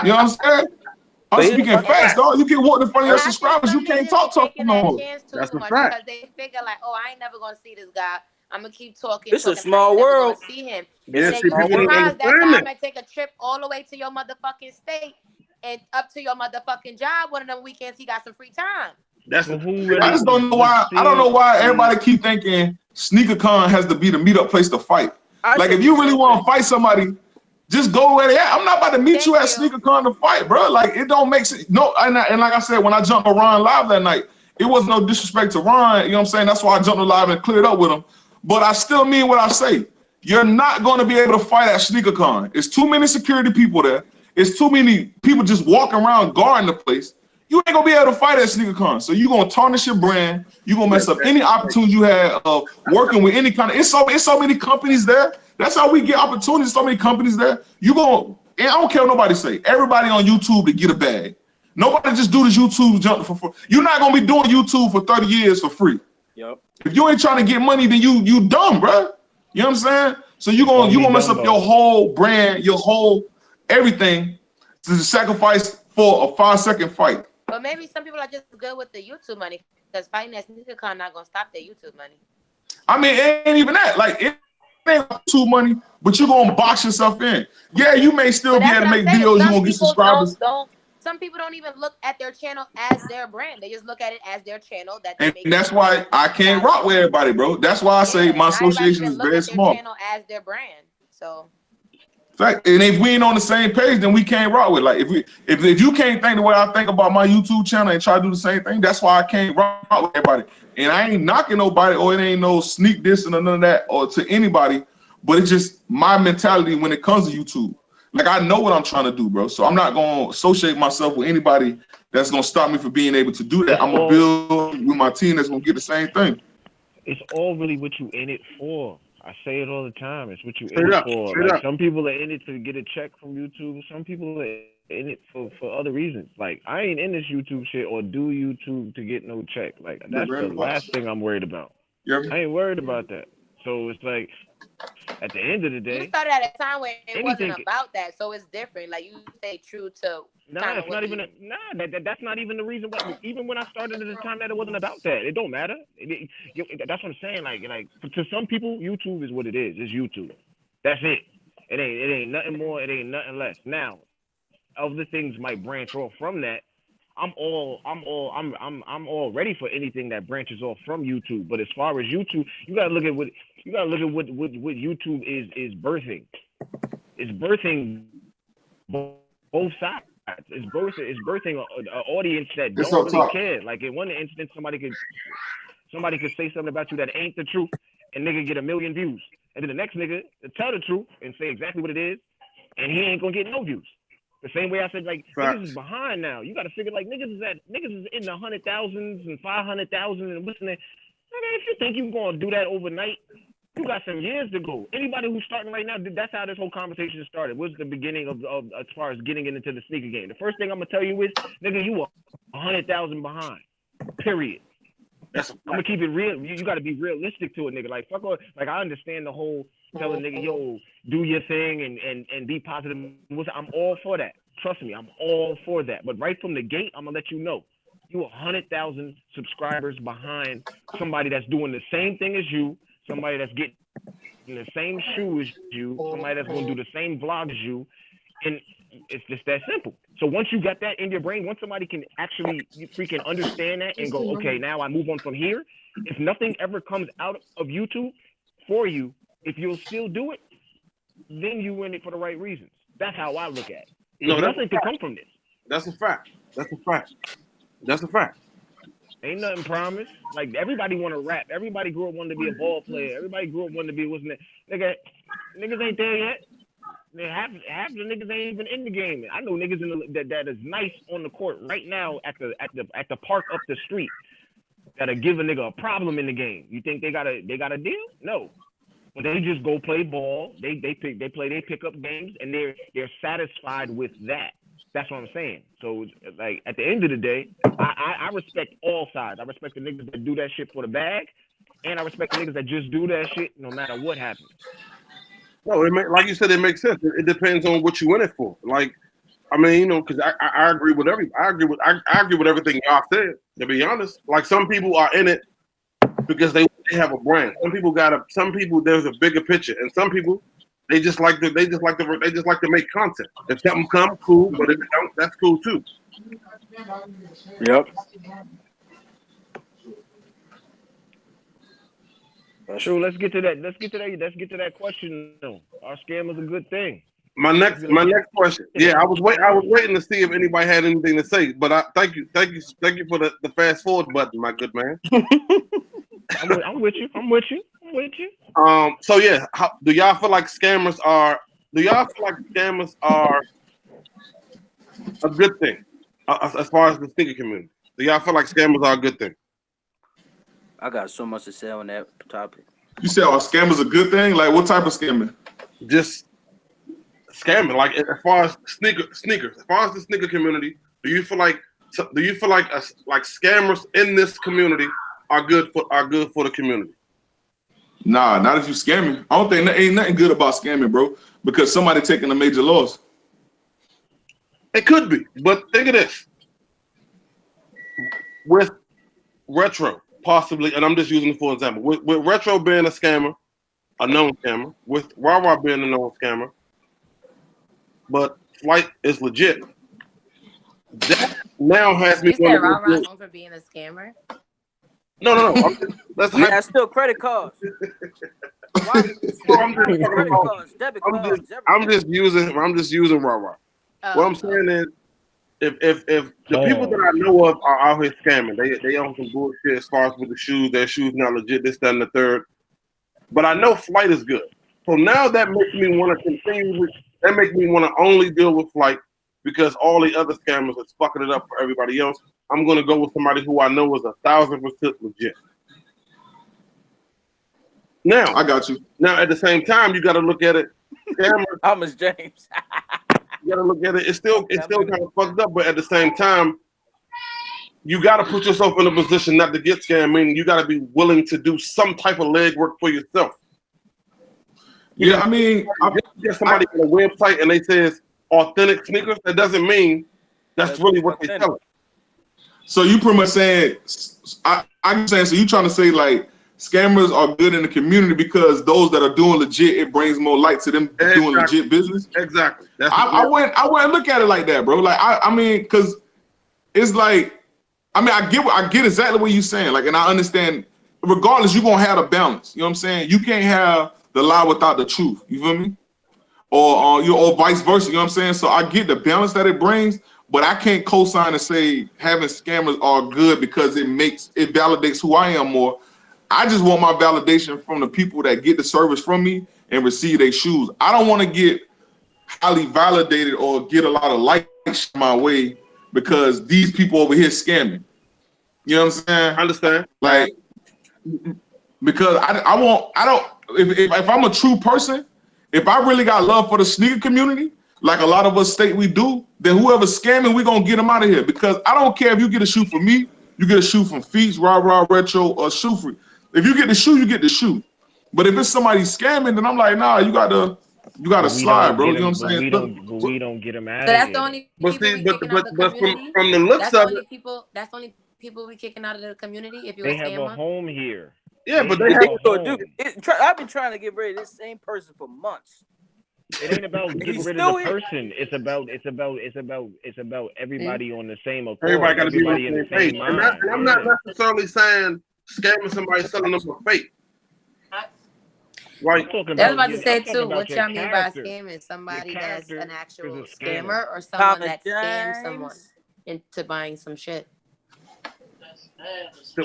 You know what I'm saying? I'm speaking fast, dog. You get walked in front of your subscribers, you can't talk no more. That's a fact. Because they figure like, oh, I ain't never gonna see this guy. I'm gonna keep talking. It's a small world. See him. Yeah, And see, then people you don't surprised that understand guy it. might take a trip all the way to your motherfucking state and up to your motherfucking job. One of them weekends he got some free time. That's But the who really I just don't know why. I don't know why everybody keep thinking SneakerCon has to be the meetup place to fight. Like, if you really want to fight somebody, just go where they at. I'm not about to meet you at SneakerCon to fight, bro. Like, it don't make sense. No, and like I said, when I jumped on Ron live that night, it wasn't no disrespect to Ron. You know what I'm saying? That's why I jumped on live and cleared up with him. But I still mean what I say. You're not going to be able to fight at SneakerCon. It's too many security people there. It's too many people just walking around guarding the place. You ain't gonna be able to fight at SneakerCon. So you're gonna tarnish your brand. You're gonna mess up any opportunity you had of working with any kind of. It's so many companies there. That's how we get opportunities. So many companies there. You gonna. And I don't care what nobody say. Everybody on YouTube to get a bag. Nobody just do this YouTube jump for free. You're not gonna be doing YouTube for 30 years for free. Yep. If you ain't trying to get money, then you dumb, bro. You know what I'm saying? So you gonna mess up your whole brand, your whole everything to sacrifice for a 5-second fight. But maybe some people are just good with the YouTube money, because fighting at SneakerCon not gonna stop their YouTube money. I mean, it ain't even that. Like, it ain't too money, but you're gonna box yourself in. Yeah, you may still be able to make videos. You gonna get subscribers. Some some people don't even look at their channel as their brand. They just look at it as their channel that they And make. that's why I can't rock with everybody, bro. That's why I say my association is very small. Channel as their brand. So. Fact, and if we ain't on the same page, then we can't rock with. Like if you can't think the way I think about my YouTube channel and try to do the same thing, that's why I can't rock with everybody. And I ain't knocking nobody, or it ain't no sneak dissing or none of that, or to anybody. But it's just my mentality when it comes to YouTube. Like I know what I'm trying to do, bro. So I'm not gonna associate myself with anybody that's gonna stop me from being able to do that. I'm gonna build with my team that's gonna get the same thing. It's all really what you in it for. I say it all the time. It's what you in it for. Like some people are in it to get a check from YouTube. Some people are in it for other reasons. Like I ain't in this YouTube shit or do YouTube to get no check. Like that's the last thing I'm worried about. I ain't worried about that. So it's like at the end of the day, you started at a time where it wasn't about that, so it's different. Like you stay true to. Nah, it's not even. That's not even the reason why. Even when I started at the time that it wasn't about that, it don't matter. That's what I'm saying. Like to some people, YouTube is what it is. It's YouTube. That's it. It ain't nothing more. It ain't nothing less. Now, other things might branch off from that. I'm all ready for anything that branches off from YouTube. But as far as YouTube, you gotta look at what YouTube is birthing. It's birthing both sides. It's birthing an audience that don't really care. Like in one instance, somebody could say something about you that ain't the truth, and nigga get 1 million views. And then the next nigga tell the truth and say exactly what it is, and he ain't gonna get no views. The same way I said, like, niggas is behind now. You gotta figure, like, niggas is in the 100,000s and 500,000 and listening. Nigga, if you think you're gonna do that overnight, you got some years to go. Anybody who's starting right now, that's how this whole conversation started. What's the beginning of as far as getting into the sneaker game? The first thing I'm gonna tell you is, nigga, you are 100,000 behind. Period. I'm gonna keep it real. You gotta be realistic to it, nigga. Like fuck all, like I understand the whole telling nigga, yo, do your thing and be positive. I'm all for that. Trust me, I'm all for that. But right from the gate, I'm gonna let you know, you 100,000 subscribers behind somebody that's doing the same thing as you, somebody that's getting in the same shoe as you, somebody that's gonna do the same vlog as you, and it's just that simple. So once you got that in your brain, once somebody can actually freaking understand that and go, okay, now I move on from here. If nothing ever comes out of YouTube for you, if you'll still do it, then you in it for the right reasons. That's how I look at it. No, nothing can come from this. That's a fact. That's a fact. Ain't nothing promised. Like everybody want to rap. Everybody grew up wanting to be a ball player. Everybody grew up wanting to be niggas ain't there yet. Half the niggas ain't even in the game. I know niggas that is nice on the court right now at the park up the street that'll give a nigga a problem in the game. You think they got a deal? No. But they just go play ball. They pick up games and they're satisfied with that. That's what I'm saying. So like at the end of the day, I respect all sides. I respect the niggas that do that shit for the bag, and I respect the niggas that just do that shit no matter what happens. No, like you said, it makes sense. It depends on what you in it for. Like, I mean, you know, because I agree with I agree with everything y'all said. To be honest, like some people are in it because they have a brand. Some people there's a bigger picture, and some people they just like to make content. If something comes, cool, but if it don't, that's cool too. Yep. True. Let's get to that question though. Are scammers a good thing? My next question. Yeah, I was waiting to see if anybody had anything to say, but I thank you for the fast forward button, my good man. I'm with you. So yeah, do y'all feel like scammers are a good thing as far as the sneaker community? Do y'all feel like scammers are a good thing? I got so much to say on that topic. You said are scammers a good thing? Like what type of scamming? Just scamming. Like as far as sneakers, as far as the sneaker community, do you feel like scammers in this community are good for the community? Nah, not if you scamming. I don't think there ain't nothing good about scamming, bro, because somebody taking a major loss. It could be, but think of this. With Retro, possibly, and I'm just using it for example, with Retro being a scammer, a known scammer, with Raw being a known scammer, but Flight is legit. That now has me You said Ra Ra's known for being a scammer. No. That's Yeah, that's still credit cards. Why? Credit cards, debit cards, I'm just using Ra Ra. What I'm saying is, if the people that I know of are out here scamming, they own some bullshit as far as with the shoes. Their shoes not legit. This, that, and the third. But I know Flight is good. So now that makes me want to continue. That makes me want to only deal with Flight because all the other scammers is fucking it up for everybody else. I'm gonna go with somebody who I know is 1,000% legit. Now I got you. Now at the same time, you got to look at it. Scammers. Thomas James. You got to look at it. It's still kind of fucked up, but at the same time, you got to put yourself in a position not to get scammed. Meaning you got to be willing to do some type of legwork for yourself. Yeah, I mean, get somebody on a website and they says authentic sneakers. That doesn't mean that's really what they're selling. So you pretty much saying, I'm saying, so you trying to say like scammers are good in the community because those that are doing legit, it brings more light to them doing legit business. Exactly. I went and look at it like that, bro. Like I mean, because it's like, I mean, I get exactly what you're saying. Like, and I understand. Regardless, you're gonna have a balance. You know what I'm saying? You can't have the lie without the truth. You feel me? Or vice versa. You know what I'm saying? So I get the balance that it brings, but I can't co-sign and say having scammers are good because it validates who I am more. I just want my validation from the people that get the service from me and receive their shoes. I don't want to get highly validated or get a lot of likes my way because these people over here scamming. You know what I'm saying? I understand. Like, because if I'm a true person, if I really got love for the sneaker community, like a lot of us state we do, then whoever's scamming, we're going to get them out of here. Because I don't care if you get a shoe from me, you get a shoe from Feats, Ra Ra, Retro, or Shoe Freak. If you get the shoe, you get the shoe. But if it's somebody scamming, then I'm like, nah, you gotta slide, bro. You know what I'm saying? We don't get them out. So that's the only people we kicking out of the community. From the looks of it, that's the only people we kicking out of the community. If you they have a home here. Yeah, but they have a home. I've been trying to get rid of this same person for months. It ain't about getting rid of the person. It's about everybody on the same accord. Everybody got to be on the same page. mind. And I'm not necessarily saying scamming somebody, selling them for fake. Right. That's about to say too. What y'all mean by scamming? Somebody that's an actual scammer or someone that scams someone into buying some shit?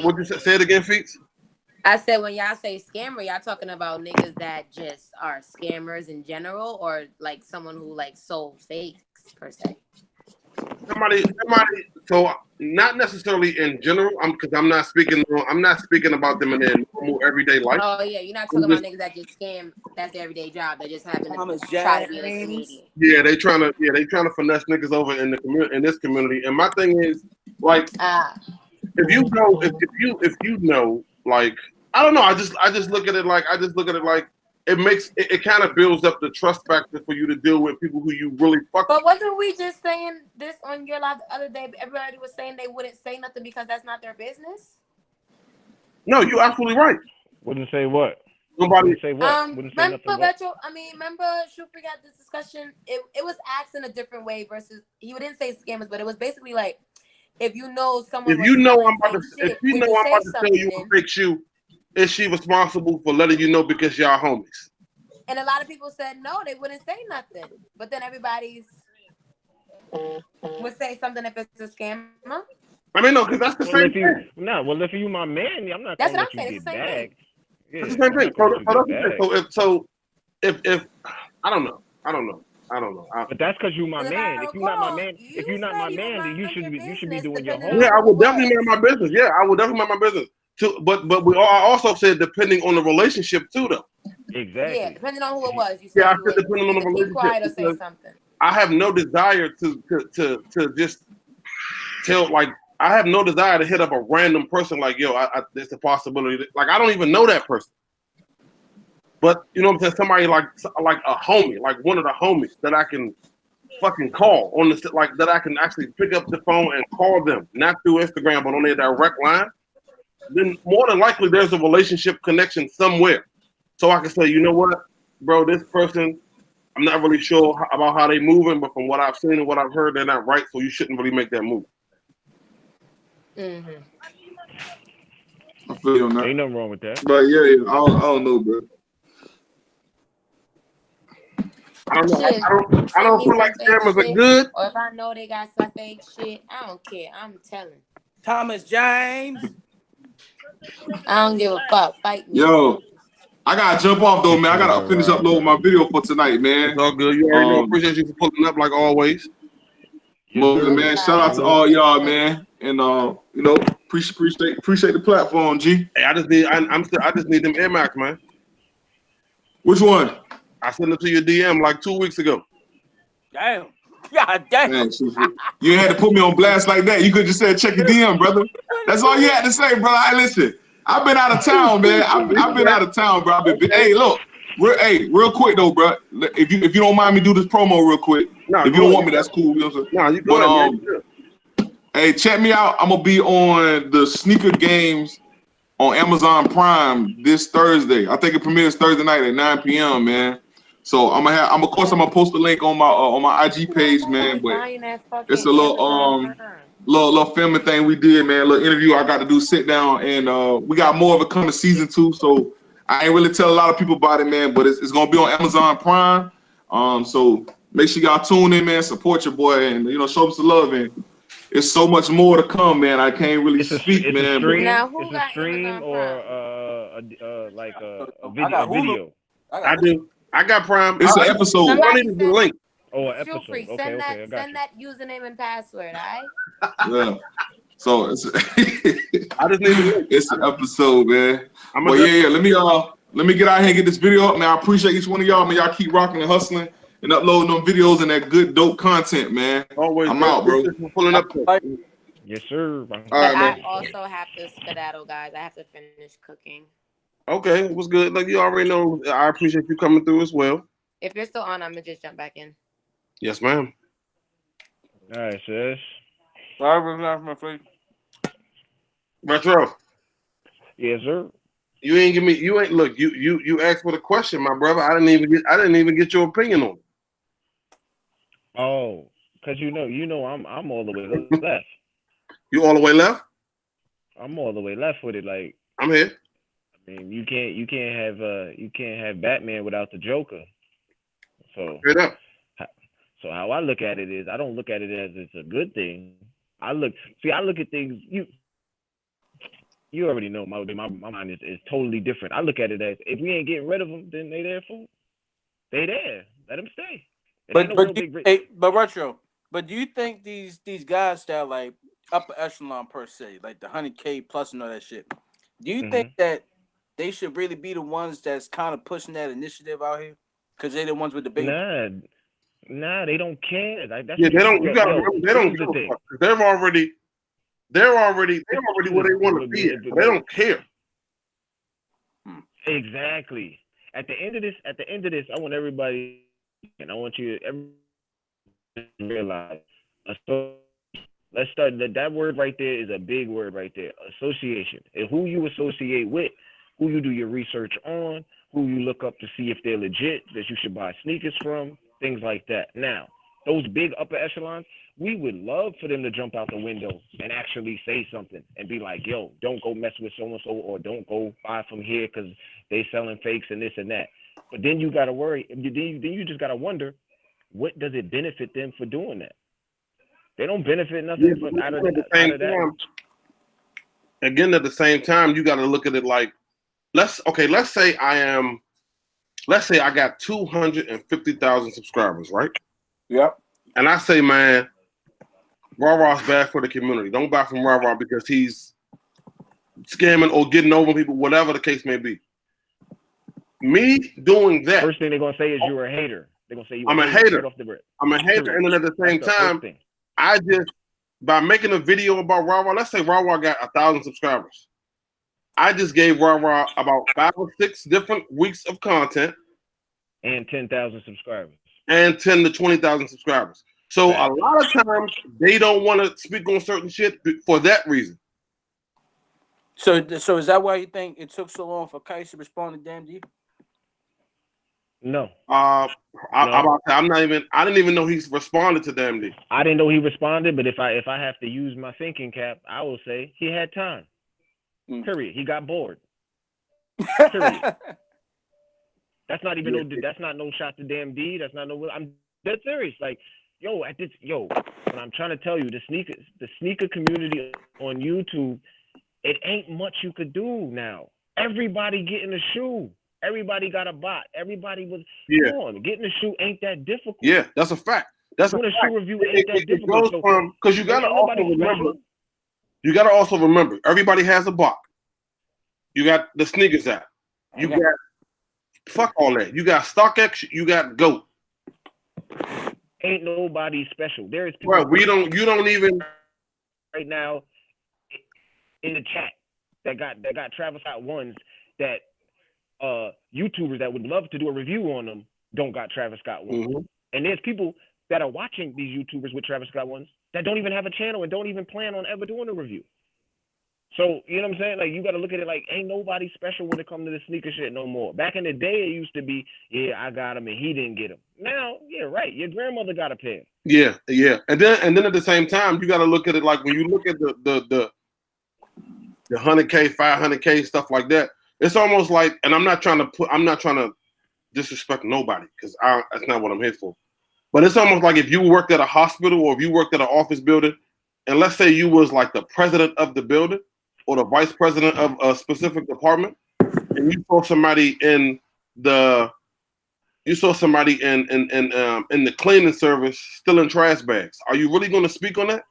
What you say it again, Feats? I said when y'all say scammer, y'all talking about niggas that just are scammers in general, or like someone who like sold fakes per se? Somebody. So not necessarily in general. Because I'm not speaking about them in their normal everyday life. Oh yeah, you're not talking about niggas that just scam. That's their everyday job. They just happen to try to be a comedian. Yeah, they trying to finesse niggas over in the community, in this community. And my thing is like, if you know, like, I don't know. I just look at it like it kind of builds up the trust factor for you to deal with people who you really fuck with. But wasn't we just saying this on your live the other day? Everybody was saying they wouldn't say nothing because that's not their business. No, you're absolutely right. Wouldn't say what? Nobody say what? Remember Retro? remember Shufri got this discussion. It was asked in a different way versus he didn't say scammers, but it was basically like if you know someone. If you know I'm about to sell you a fake shoe, is she responsible for letting you know because y'all homies? And a lot of people said no, they wouldn't say nothing. But then everybody's would say something if it's a scammer. I mean, no, because that's the same thing. If you my man, I'm not. That's what I'm saying. It's the same thing. It's the same thing. So if I don't know. But that's because you my man. If you're not my man, then you should be doing your homework. Yeah, I will definitely mind my business. Yeah, I will definitely mind my business. But we also said depending on the relationship too, though. Exactly. Yeah, depending on who it was. You said I said depending on the relationship. Quiet or say something. I have no desire to just tell, like, I have no desire to hit up a random person like, yo, there's a possibility. Like, I don't even know that person. But, you know what I'm saying? Somebody like a homie, like one of the homies that I can fucking call on the, like, that I can actually pick up the phone and call them, not through Instagram, but on their direct line. Then more than likely there's a relationship connection somewhere. So I can say, you know what, bro, this person, I'm not really sure about how they moving, but from what I've seen and what I've heard, they're not right. So you shouldn't really make that move. Mm-hmm. I feel you on that. Ain't nothing wrong with that. But yeah, I don't know, bro. I don't know. Shit, I don't feel like scammers are good. Or if I know they got some fake shit, I don't care. I'm telling. Thomas James. I don't give a fuck. Fight me. Yo, I gotta jump off though, man. I gotta finish uploading my video for tonight, man. It's all good. You already know. Appreciate you for pulling up like always. Man, shout out to all y'all, man, and you know, appreciate the platform, G. Hey, I just need them Air Max, man. Which one? I sent them to your DM like 2 weeks ago. Damn. God damn. Man, you had to put me on blast like that. You could just say check your DM, brother. That's all you had to say, brother. Hey, listen, I've been out of town, man. I've been out of town, bro. Hey, look, real quick though, bro. If you don't mind me do this promo real quick. Nah, if you don't want me, that's cool. You know what I'm saying? Nah, you go ahead. Hey, check me out. I'm gonna be on the Sneaker Games on Amazon Prime this Thursday. I think it premieres Thursday night at 9 p.m. man. So of course I'm gonna post the link on my IG page, man. But it's a little filming thing we did, man. A little interview I got to do, sit down, and we got more of it coming season 2. So I ain't really tell a lot of people about it, man. But it's gonna be on Amazon Prime. So make sure y'all tune in, man. Support your boy, and show him some love. And it's so much more to come, man. I can't really speak, man. Now, who it's got a stream Amazon or Prime? a video. I do. I got Prime. It's an episode. I need the link. Oh, an episode. Free. Okay, Send I got that username and password, all right? Yeah. So it's I just need the link. It's an episode, man. But yeah. Let me get out here and get this video up, man. I appreciate each one of y'all, man. Y'all keep rocking and hustling and uploading them videos and that good dope content, man. Always. I'm out, bro. Pulling up. Yes, sir. But I also have to skedaddle, guys. I have to finish cooking. Okay, what's good? Like you already know, I appreciate you coming through as well. If you're still on, I'm gonna just jump back in. Yes, ma'am. All right, sis. Retro. Yes, sir. You ain't give me. You ain't look. You asked for the question, my brother. I didn't even get your opinion on it. Oh, cause you know, I'm all the way left. You all the way left? I'm all the way left with it. Like I'm here. I mean, you can't have Batman without the Joker. So straight up. So how I look at it is, I don't look at it as it's a good thing. I look at things. You already know my mind is totally different. I look at it as if we ain't getting rid of them, then they there for. They there. Let them stay. But Retro. But do you think these guys that are like upper echelon per se, like the 100K plus and all that shit, do you think that they should really be the ones that's kind of pushing that initiative out here? Because they're the ones with the big. Nah, they don't care. Like, that's they don't. You gotta remember, they don't give a fuck. They're already where they want to be. They don't care. Exactly. At the end of this, I want everybody, and I want you to realize. So let's start. That word right there is a big word right there. Association. And who you associate with, who you do your research on, who you look up to see if they're legit, that you should buy sneakers from, things like that. Now, those big upper echelons, we would love for them to jump out the window and actually say something and be like, yo, don't go mess with so-and-so, or don't go buy from here because they selling fakes and this and that. But then you got to worry. Then you just got to wonder, what does it benefit them for doing that? They don't benefit nothing out of that. Again, at the same time, you got to look at it like, let's say I got 250,000 subscribers, right? Yep. And I say, man, Raw-Raw's bad for the community. Don't buy from Raw-Raw because he's scamming or getting over people, whatever the case may be. Me doing that. First thing they're going to say is you're a hater. They're going to say I'm a hater. Right off the I'm a hater. And then at the same time, I just, by making a video about Raw-Raw, let's say Raw-Raw got 1,000 subscribers. I just gave Raw-Raw about 5 or 6 different weeks of content. And 10,000 subscribers. And 10 to 20,000 subscribers. So a lot of times they don't want to speak on certain shit for that reason. So is that why you think it took so long for Kais to respond to Dan G? No. I'm not even. I didn't even know he's responded to Damn D. I didn't know he responded, but if I have to use my thinking cap, I will say he had time. Period. He got bored. Period. That's not even that's not no shot to Damn D. That's not no. I'm dead serious. Like, what I'm trying to tell you, the sneaker community on YouTube, it ain't much you could do now. Everybody getting a shoe. Everybody got a bot. Everybody was come on. Getting a shoe ain't that difficult. Yeah, that's a fact. That's doing a shoe review ain't that difficult. Because you gotta also remember. You gotta also remember. Everybody has a bot. You got the sneakers app. You got fuck all that. You got StockX. You got GOAT. Ain't nobody special. There is people. Bro, you don't even right now in the chat that got Travis Scott ones that YouTubers that would love to do a review on them don't got Travis Scott ones. Mm-hmm. And there's people that are watching these YouTubers with Travis Scott ones that don't even have a channel and don't even plan on ever doing a review. So, you know what I'm saying? Like, you got to look at it like, ain't nobody special when it comes to the sneaker shit no more. Back in the day, it used to be, I got him and he didn't get him. Now, right, your grandmother got a pair. Yeah. And then at the same time, you got to look at it like when you look at the 100K, 500K, stuff like that, it's almost like, and I'm not trying to disrespect nobody because that's not what I'm here for. But it's almost like if you worked at a hospital or if you worked at an office building, and let's say you was like the president of the building or the vice president of a specific department, and you saw somebody in the cleaning service stealing trash bags. Are you really going to speak on that?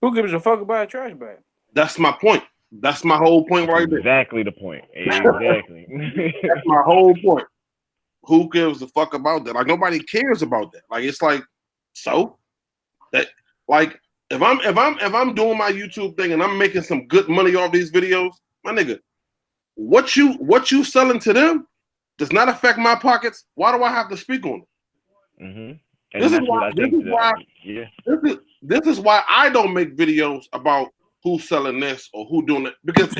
Who gives a fuck about a trash bag? That's my point. That's my whole point right there. Exactly the point. Exactly. That's my whole point. Who gives a fuck about that? Like, nobody cares about that. Like, it's like, so that, like, if I'm doing my YouTube thing and I'm making some good money off these videos, my nigga, what you selling to them does not affect my pockets. Why do I have to speak on it? Mm-hmm. This is why I don't make videos about who's selling this or who doing it, because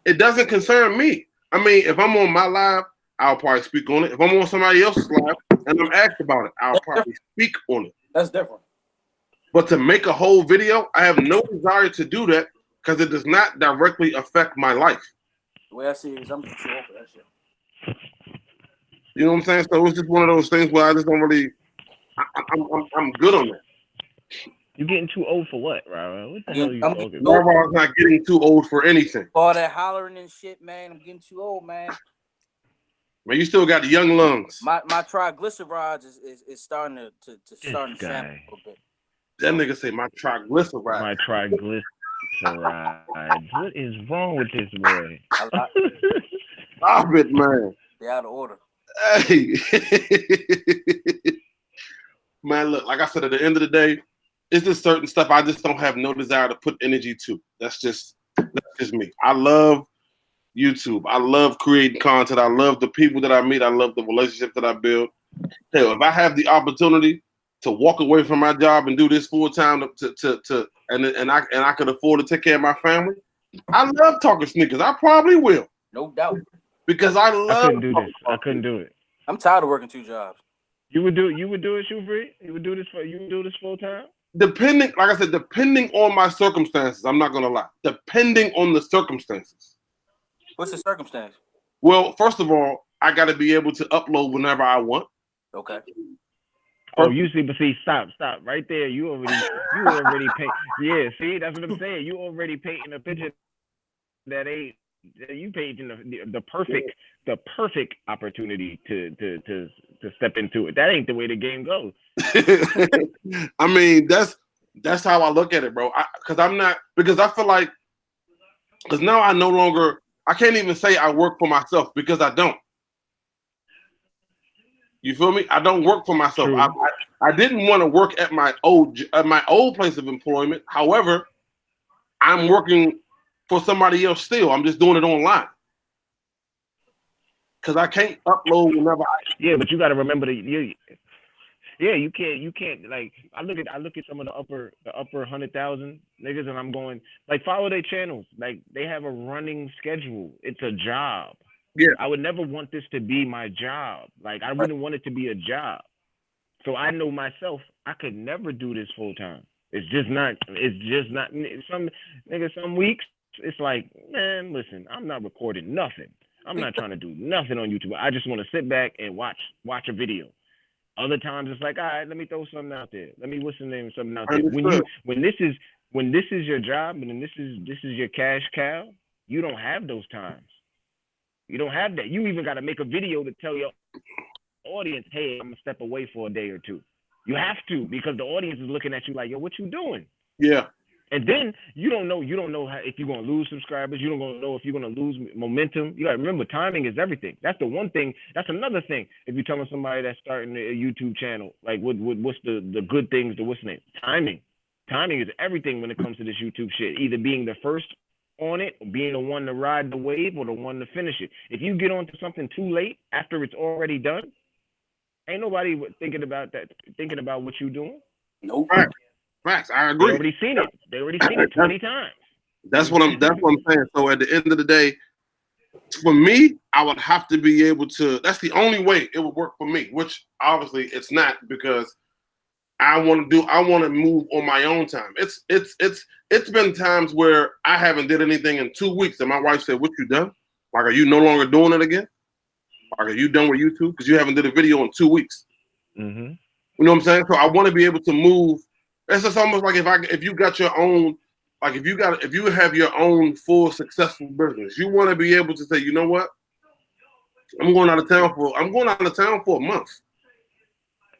it doesn't concern me. I mean, if I'm on my live, I'll probably speak on it. If I'm on somebody else's live and I'm asked about it, I'll probably speak on it. That's different. But to make a whole video, I have no desire to do that because it does not directly affect my life. The way I see it is I'm too old for that shit. You know what I'm saying? So it's just one of those things where I just don't really. I'm good on that. You're getting too old for what, Rara? What the hell are you talking about? Rara's not getting too old for anything. All that hollering and shit, man. I'm getting too old, man. Man, you still got the young lungs. My triglycerides is starting to sample a little bit. That nigga say my triglycerides. My triglycerides. What is wrong with this boy? Stop it, man. They out of order. Hey. Man, look, like I said, at the end of the day, it's just certain stuff I just don't have no desire to put energy to. That's just me. I love YouTube. I love creating content. I love the people that I meet. I love the relationship that I build. Hell, if I have the opportunity to walk away from my job and do this full time and I could afford to take care of my family, I love talking sneakers. I probably will. No doubt. Because I couldn't do this. I couldn't do it. I'm tired of working 2 jobs. You would do it, Shoe Free? You would do this full time? Depending on my circumstances, I'm not gonna lie. Depending on the circumstances. What's the circumstance? Well, first of all, I gotta be able to upload whenever I want. Okay. Oh, stop right there. You already paint. Yeah, see, that's what I'm saying. You already painting a picture that ain't. You painting the perfect opportunity to step into it. That ain't the way the game goes. I mean, that's how I look at it, bro. Because I feel like, because now I can't even say I work for myself because I don't. You feel me? I don't work for myself. I didn't want to work at my old place of employment. However, I'm working for somebody else still. I'm just doing it online because I can't upload whenever Yeah, but you got to remember you can't like I look at some of the upper 100,000 niggas and I'm going like follow their channels. Like they have a running schedule. It's a job. Yeah. I would never want this to be my job. Like I wouldn't want it to be a job. So I know myself, I could never do this full time. It's just not. Some weeks it's like, man, listen, I'm not recording nothing. I'm not trying to do nothing on YouTube. I just want to sit back and watch a video. Other times it's like, all right, let me throw something out there. Let me what's the name something out there. When this is your job and this is your cash cow, you don't have those times. You don't have that. You even got to make a video to tell your audience, hey, I'm gonna step away for a day or two. You have to, because the audience is looking at you like, yo, what you doing? Yeah. And then you don't know how, if you're gonna lose subscribers. You don't gonna know if you're gonna lose momentum. You gotta remember, timing is everything. That's the one thing. That's another thing. If you're telling somebody that's starting a YouTube channel, like what's the good things? What's the name? Timing. Timing is everything when it comes to this YouTube shit. Either being the first on it, or being the one to ride the wave, or the one to finish it. If you get onto something too late after it's already done, ain't nobody thinking about what you're doing. Nope. Facts. I agree. They already seen it. They already seen it 20 times. That's what I'm saying. So at the end of the day, for me, I would have to be able to. That's the only way it would work for me. Which obviously it's not, because I want to move on my own time. It's been times where I haven't did anything in 2 weeks, and my wife said, "What you done? Like, are you no longer doing it again? Like, are you done with YouTube? Because you haven't did a video in 2 weeks." Mm-hmm. You know what I'm saying? So I want to be able to move. It's just almost like if you got your own, like if you have your own full successful business, you want to be able to say, you know what? I'm going out of town for a month.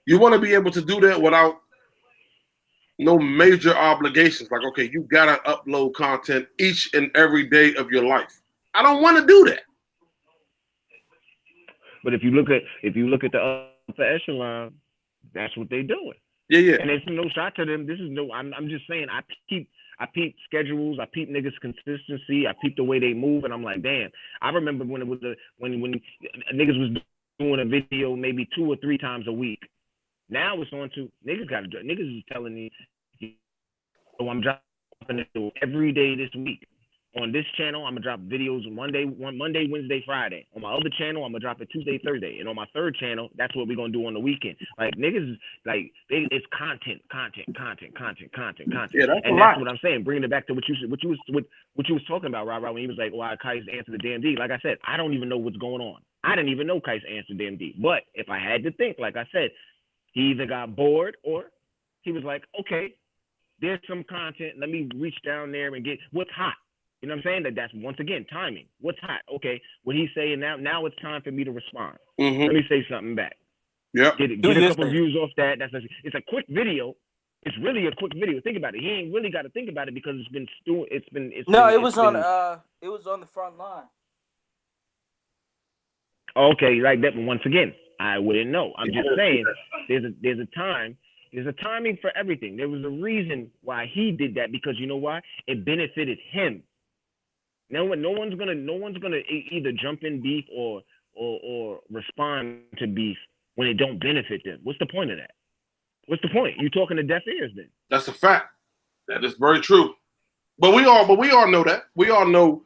You want to be able to do that without no major obligations. Like, okay, you gotta upload content each and every day of your life. I don't want to do that. But if you look at the upper echelon, that's what they're doing. Yeah. And it's no shot to them. I'm just saying, I peep schedules, I peep niggas' consistency, I peep the way they move, and I'm like, damn. I remember when it was when niggas was doing a video maybe 2 or 3 times a week. Now it's on to niggas is telling me, oh, I'm dropping it every day this week. On this channel, I'm gonna drop videos Monday, Wednesday, Friday. On my other channel, I'm gonna drop it Tuesday, Thursday. And on my third channel, that's what we're gonna do on the weekend. Like niggas, it's content. Yeah, and that's what I'm saying. Bringing it back to what you was talking about, Rob, when he was like, "Why Kais answered the damn D?" Like I said, I don't even know what's going on. I didn't even know Kais answered damn D. But if I had to think, like I said, he either got bored or he was like, "Okay, there's some content. Let me reach down there and get what's hot." You know what I'm saying? That's once again timing. What's hot? Okay, what he's saying now it's time for me to respond. Mm-hmm. Let me say something back. Yeah. Get a couple views off that. It's a quick video. It's really a quick video. Think about it. He ain't really got to think about it because it was on the front line. Okay, like that. But once again, I wouldn't know. I'm just saying there's a time. There's a timing for everything. There was a reason why he did that, because you know why? It benefited him. No one's gonna either jump in beef or respond to beef when it don't benefit them. What's the point of that? What's the point? You talking to deaf ears then? That's a fact. That is very true. But we all know that. We all know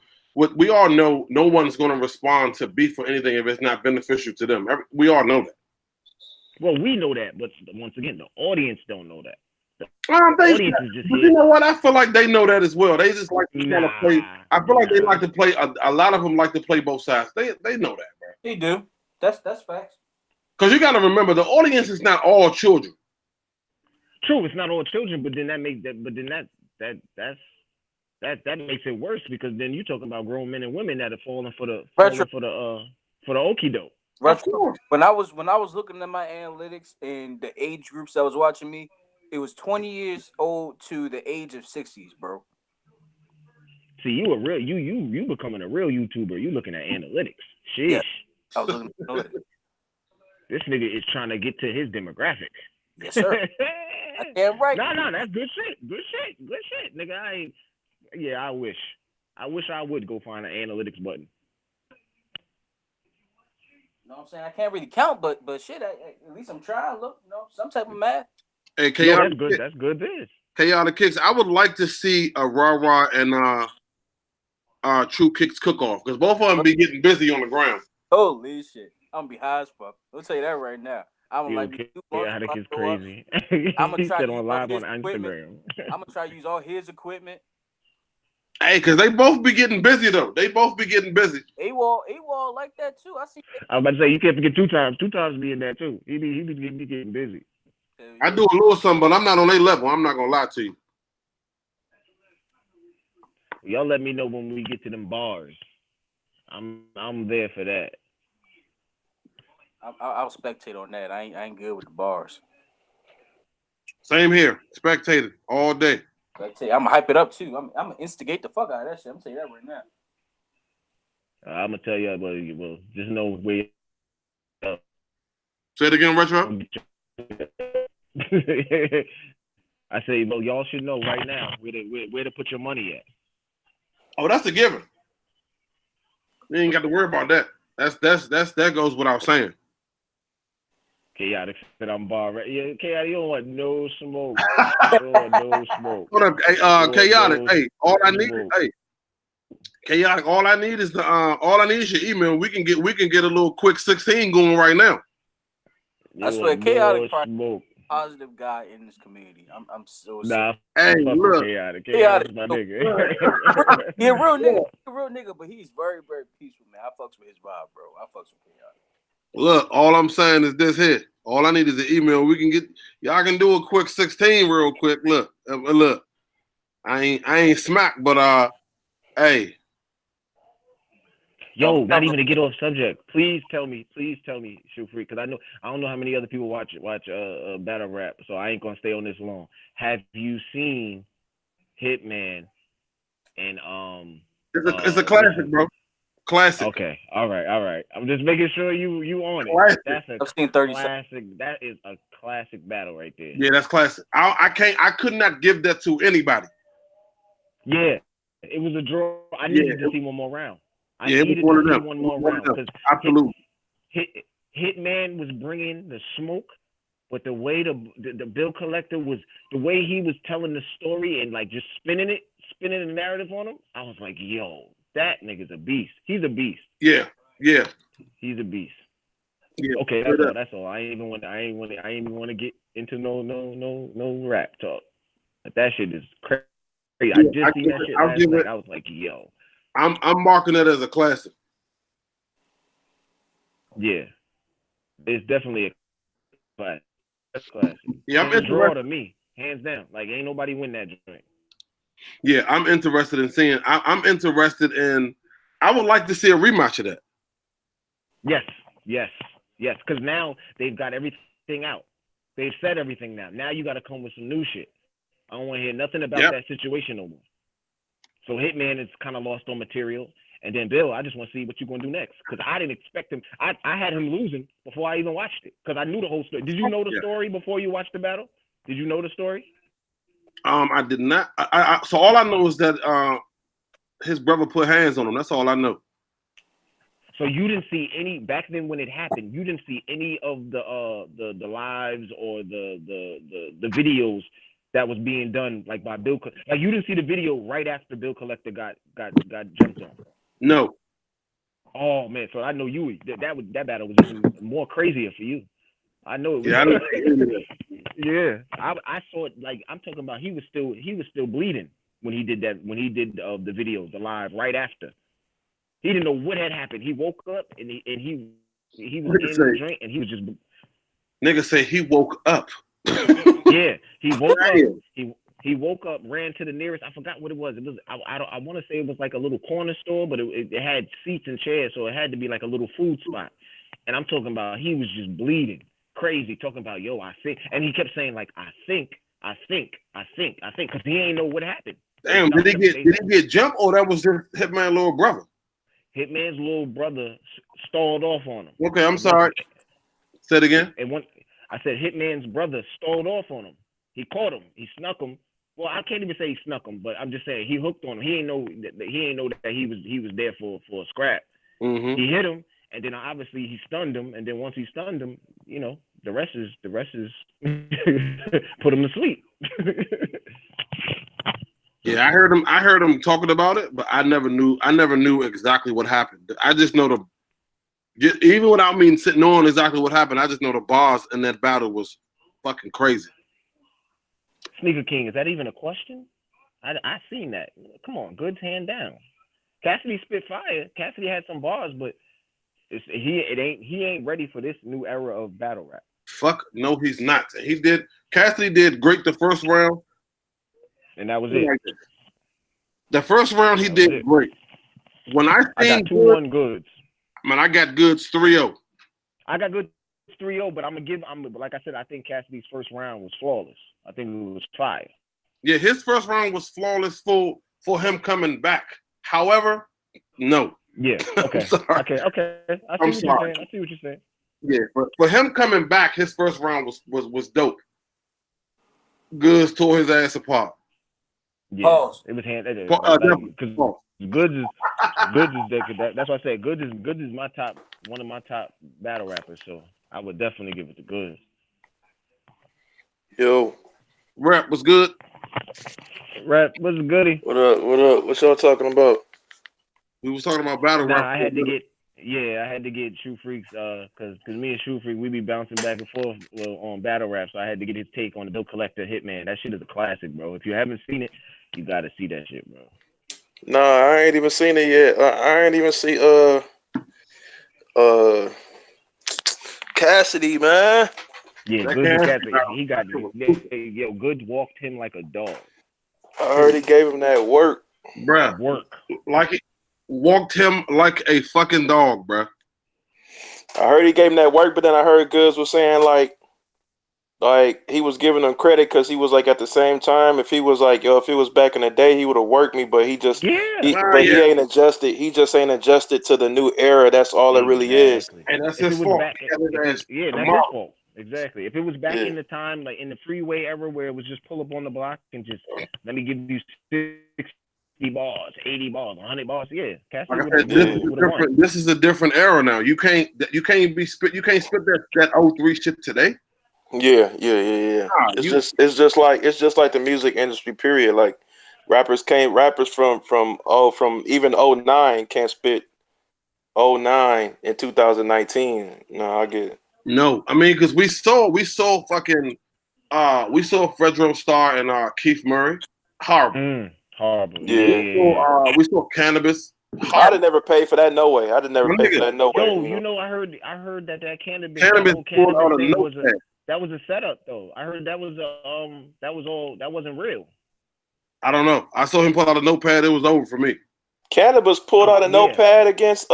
no one's gonna respond to beef or anything if it's not beneficial to them. We all know that. Well, we know that, but once again, the audience don't know that. You know what? I feel like they know that as well. They just like to kind of play. I feel like they like to play. A lot of them like to play both sides. They know that, bro. They do. That's facts. Because you got to remember, the audience is not all children. True, it's not all children, but then that makes that. But then that makes it worse, because then you're talking about grown men and women that are falling for the okie doke. When I was looking at my analytics and the age groups that was watching me, it was 20 years old to the age of 60s, bro. See, you becoming a real YouTuber. You looking at analytics. Sheesh. Yeah, I was looking at analytics. This nigga is trying to get to his demographic. Yes, sir. Yeah, right. No, that's good shit. Nigga, I wish I would go find an analytics button. You know what I'm saying? I can't really count, but shit, at least I'm trying. Look, some type of math. Hey, That's good. This Chaotic Kicks. I would like to see a Rah and True Kicks Cook-Off because both of them be getting busy on the ground. Holy shit. I'm gonna be high as fuck. I'll tell you that right now. I'm gonna like Okay, be 2 months Chaotic is before I go up. crazy. I'm gonna He try said to use on all live his on equipment. Instagram. I'm gonna try to use all his equipment. Hey, because they both be getting busy though. They both be getting busy. AWOL like that too. I see. I was about to say you can't forget 2 times. 2 times be in that too. He be getting busy. I do a little something, but I'm not on their level. I'm not gonna lie to you. Y'all let me know when we get to them bars. I'm there for that. I'll spectate on that. I ain't good with the bars. Same here. Spectator all day. But I tell you, I'm gonna hype it up too. I'm gonna instigate the fuck out of that shit. I'm gonna tell you that right now. I'm gonna tell you, well, just know where. Say it again, Retro. I say, well, y'all should know right now where to put your money at. Oh, that's a given. You ain't got to worry about that. That goes without saying. Chaotic said I'm bar right. Yeah, Chaotic, you don't want no smoke. You don't want no smoke. Hold up, hey, Chaotic. Hey, all I need, hey, Chaotic. All I need is your email. We can get a little quick 16 going right now. I swear, Chaotic probably positive guy in this community. I'm so nah. Hey, look, Chaotic is my nigga. He a real nigga, but he's very, very peaceful, man. I fucks with his vibe, bro. I fucks with Chaotic. Look, all I'm saying is this here. All I need is an email. We can get y'all can do a quick 16 real quick. Look. I ain't smack, but hey. Yo, not even to get off subject. Please tell me, Shoot Freak, because I don't know how many other people watch battle rap, so I ain't gonna stay on this long. Have you seen Hitman and It's a classic, bro. Classic. Okay, all right. I'm just making sure you on it. Classic. That's a I've seen 30 classic. That is a classic battle right there. Yeah, that's classic. I could not give that to anybody. Yeah, it was a draw. I needed to see one more round. I needed to see one more round because absolutely. Hitman was bringing the smoke, but the way the bill collector was, the way he was telling the story and like just spinning the narrative on him, I was like, yo, that nigga's a beast. He's a beast. Yeah. He's a beast. Yeah. Okay, that's all. I ain't even want to get into no rap talk. But that shit is crazy. Yeah, I just seen that shit last night. I was like, yo. I'm marking it as a classic. Yeah. It's definitely a classic. That's classic. Yeah, I'm it's a draw interested. to me, hands down. Like ain't nobody win that joint. Yeah, I'm interested in seeing. I'm interested in. I would like to see a rematch of that. Yes. Because now they've got everything out. They've said everything now. Now you got to come with some new shit. I don't want to hear nothing about that situation no more. So Hitman is kind of lost on material. And then Bill, I just want to see what you're going to do next. Because I didn't expect him. I had him losing before I even watched it. Because I knew the whole story. Did you know the story before you watched the battle? Did you know the story? I did not. So all I know is that his brother put hands on him. That's all I know. So you didn't see any back then when it happened. You didn't see any of the lives or the videos that was being done like by Bill. Like you didn't see the video right after Bill Collector got jumped on. No. Oh man, so I know you. That battle was even more crazier for you. I know it was. Yeah, I know. Yeah, I saw it. Like I'm talking about, he was still bleeding when he did that. When he did the videos, the live right after. He didn't know what had happened. He woke up and he was in the drink and he was just. Nigga say he woke up. Yeah, he woke up. He woke up, ran to the nearest. I forgot what it was. It was I want to say it was like a little corner store, but it had seats and chairs, so it had to be like a little food spot. And I'm talking about he was just bleeding, crazy, talking about yo, I think, and he kept saying like I think, because he ain't know what happened. Damn, did he get jumped or that was just Hitman's little brother? Hitman's little brother stalled off on him. Okay, I'm sorry. Say it again. And I said Hitman's brother stalled off on him. He caught him. He snuck him. Well, I can't even say he snuck him, but I'm just saying he hooked on him. He ain't know that he was there for a scrap. Mm-hmm. He hit him, and then obviously he stunned him. And then once he stunned him, you know, the rest is put him to sleep. Yeah, I heard him talking about it, but I never knew exactly what happened. I just know even without me knowing exactly what happened, I just know the bars in that battle was fucking crazy. Sneaker King, is that even a question? I seen that. Come on, Goods hand down. Cassidy spit fire. Cassidy had some bars, but he ain't ready for this new era of battle rap. Fuck no, he's not. Cassidy did great the first round, and that was it. The first round he did great. When I got 2-1 Goods. Man, I got Goods 3-0. I got Goods 3-0, but like I said, I think Cassidy's first round was flawless. I think it was fire. Yeah, his first round was flawless for him coming back. However, no. Yeah. Okay. Okay. I see what you're saying. Yeah, but for him coming back, his first round was dope. Goods tore his ass apart. Yeah, it was hand. Because Goods is that's why I said Goods is one of my top battle rappers. So I would definitely give it to Goods. Yo, Rap was good. Rap was goody. What up? What y'all talking about? We was talking about battle rap. I had to get Shoe Freaks because me and Shoe Freak we be bouncing back and forth on battle rap. So I had to get his take on the Bill Collector Hitman. That shit is a classic, bro. If you haven't seen it, you got to see that shit, bro. Nah, I ain't even seen it yet. I ain't even see Cassidy, man. Yeah, Goods Cassidy. He got Goods walked him like a dog. I heard he gave him that work. Bruh. Work. Like he walked him like a fucking dog, bruh. I heard he gave him that work, but then I heard Goods was saying like he was giving him credit because he was like at the same time, if he was like, if it was back in the day, he would have worked me, but he ain't adjusted. He just ain't adjusted to the new era. That's all it really is. And that's his fault. That's his fault. Exactly. If it was back in the time, like in the freeway era where it was just pull up on the block and just let me give you 60 bars, 80 bars, 100 bars, yeah. This is a different era now. You can't spit that 03 shit today. Yeah. It's just like the music industry period. Like rappers from even 09 can't spit 09 in 2019. No, I get it. No, I mean because we saw fucking we saw Fredro Starr and Keith Murray. Horrible. Horrible. Yeah. We saw Cannabis. I'd have never paid for that. No way. I'd have never paid for that. No way. Yo, you know, I heard that Cannabis pulled out a notepad. That was a setup though. I heard that wasn't real. I don't know. I saw him pull out a notepad. It was over for me. Cannabis pulled out a notepad against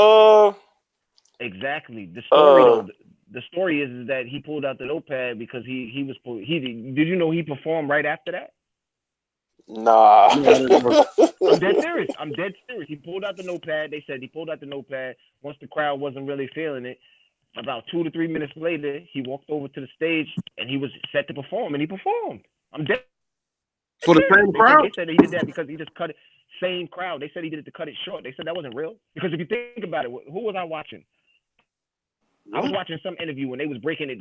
Exactly. The story is that he pulled out the notepad because did you know he performed right after that? Nah. I'm dead serious. He pulled out the notepad. They said he pulled out the notepad once the crowd wasn't really feeling it. About 2 to 3 minutes later, he walked over to the stage and he was set to perform, and he performed. I'm dead. For the same crowd? They said he did that because he just cut it. Same crowd. They said he did it to cut it short. They said that wasn't real. Because if you think about it, who was I watching? I was watching some interview when they was breaking it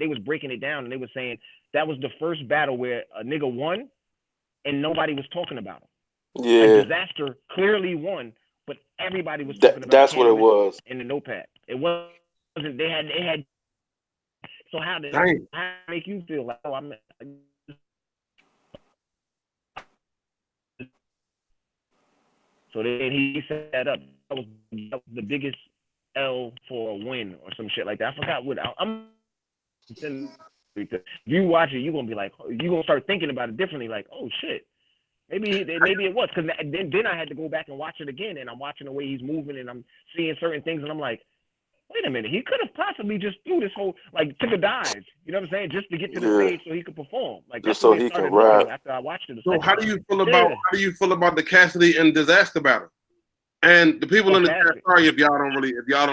down, and they were saying that was the first battle where a nigga won and nobody was talking about him. Yeah. Like Disaster clearly won, but everybody was talking about that's what it was. In the notepad. It wasn't they had so how did that make you feel like so then he set up that was the biggest L for a win or some shit like that. I forgot what if you watch it, you're gonna be like, you're gonna start thinking about it differently. Like, oh shit, maybe it was because then I had to go back and watch it again, and I'm watching the way he's moving, and I'm seeing certain things, and I'm like, wait a minute, he could have possibly just threw this whole took a dive, you know what I'm saying, just to get to the stage so he could perform. Like just so he can rap. After I watched it. So how do you feel about the Cassidy and Disaster battle? And the people in the chat, sorry if y'all don't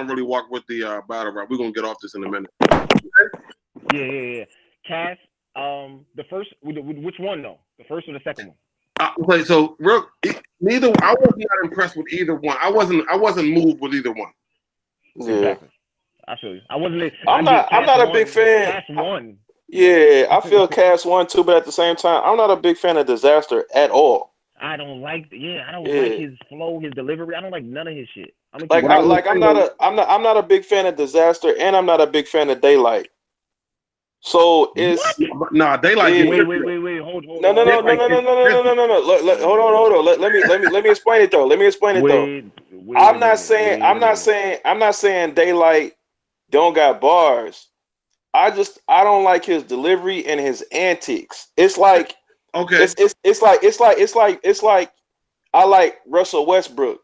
really walk with the battle rap. We're gonna get off this in a minute. Yeah. Cass, the first, which one though? The first or the second one? Okay, so neither. I was not impressed with either one. I wasn't moved with either one. Yeah, exactly. I feel you. I'm not a big fan. Cass won. Yeah, I feel Cass won too, but at the same time, I'm not a big fan of Disaster at all. I don't like Yeah. his flow, his delivery. I don't like none of his shit. I'm Like What I will I'm say not though, I'm not a big fan of Disaster, and I'm not a big fan of Daylight. So it's nah, Daylight it, get Wait, different. hold no no no no Daylight no no gets no no no no different. no no. Hold on. Let me explain it though. Let me explain it though. wait a minute, I'm not saying Daylight don't got bars. I don't like his delivery and his antics. It's like Okay, it's like I like Russell Westbrook,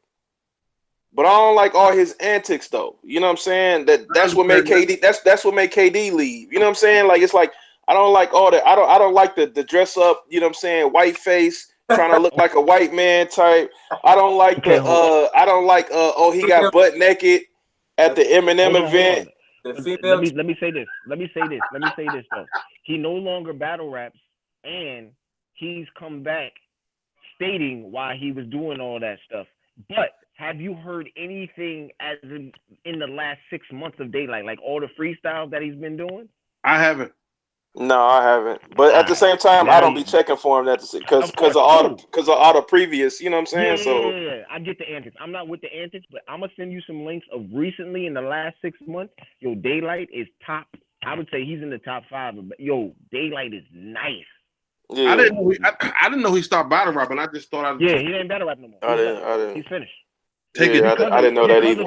but I don't like all his antics though. You know what I'm saying? I That's what made understand that. KD that's what made KD leave. You know what I'm saying? Like it's like I don't like all that. I don't like the dress up, you know what I'm saying, white face, trying to look like a white man type. I don't like Okay, oh he got butt naked at the Eminem hold event. on. The Let female me say this. Let me say this though. He no longer battle raps, and he's come back stating why he was doing all that stuff. But have you heard anything as in the last 6 months of Daylight, like all the freestyles that he's been doing? I haven't. No, I haven't. But All at the right, same time, I now don't be checking for him of course, cool. because of all the previous. You know what I'm Yeah, saying? So I get the antics. I'm not with the antics, but I'm gonna send you some links of recently in the last 6 months. Yo, Daylight is top. I would say he's in the top 5. Yo, Daylight is nice. yeah, I didn't know he stopped battle rapping. I just thought I'd Yeah, he ain't battle rap no more. I He's didn't. done. He's finished. take it. I didn't know that either.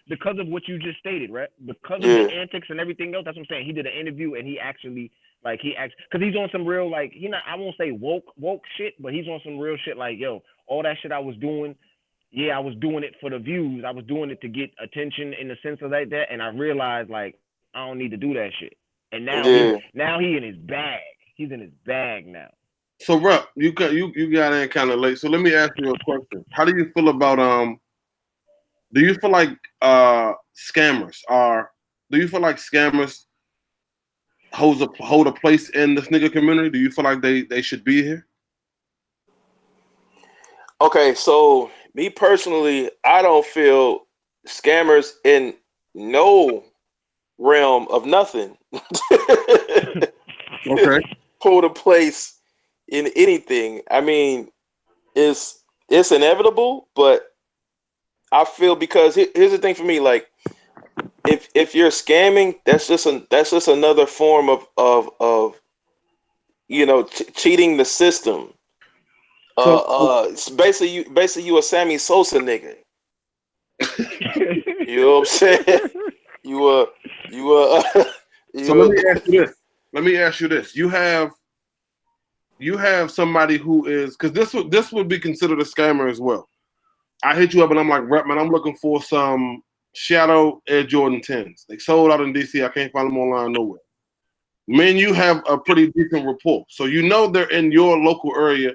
Because of what you just stated, right? Because of Yeah, the antics and everything else. That's what I'm saying. He did an interview and he actually because he's on some real I won't say woke shit, but he's on some real shit like, yo, all that shit I was doing. Yeah, I was doing it for the views. I was doing it to get attention in the sense of like that, and I realized like I don't need to do that shit. And now he in his bag. He's in his bag now. So, Rep, you got in kind of late. So let me ask you a question. How do you feel about Do you feel like scammers are? Do you feel like scammers hold a place in the sneaker community? Do you feel like they should be here? Okay, so me personally, I don't feel scammers in no realm of nothing Okay. hold a place in anything. I mean, it's inevitable, but I feel because here's the thing for me, like if you're scamming, that's just another form of cheating the system. It's basically you a Sammy Sosa nigga. You know what I'm saying? So let me ask you this. Let me ask you this. You have somebody who is, because this would be considered a scammer as well. I hit you up and I'm like, Rep, man, I'm looking for some Shadow Air Jordan 10s. They sold out in DC. I can't find them online nowhere. Man, you have a pretty decent rapport, so you know they're in your local area.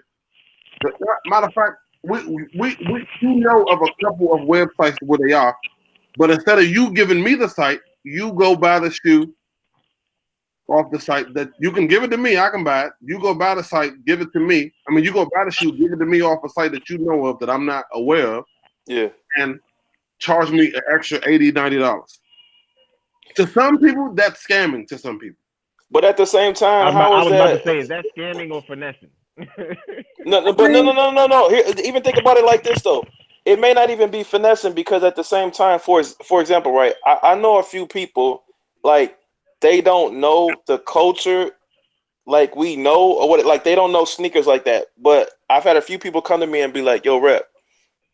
Matter of fact, we know of a couple of websites where they are, but instead of you giving me the site, you go buy the shoe off the site. That you can give it to me, I can buy it. You go buy the site, give it to me. I mean, you go buy the shoe, give it to me off a site that you know of that I'm not aware of. Yeah. And charge me an extra $80, $90. To some people, that's scamming. To some people, but at the same time, I was about to say, is that scamming or finessing? No. Here, even think about it like this though. It may not even be finessing because at the same time, for example, right? I know a few people like they don't know the culture like we know or what. Like they don't know sneakers like that. But I've had a few people come to me and be like, "Yo, Rep,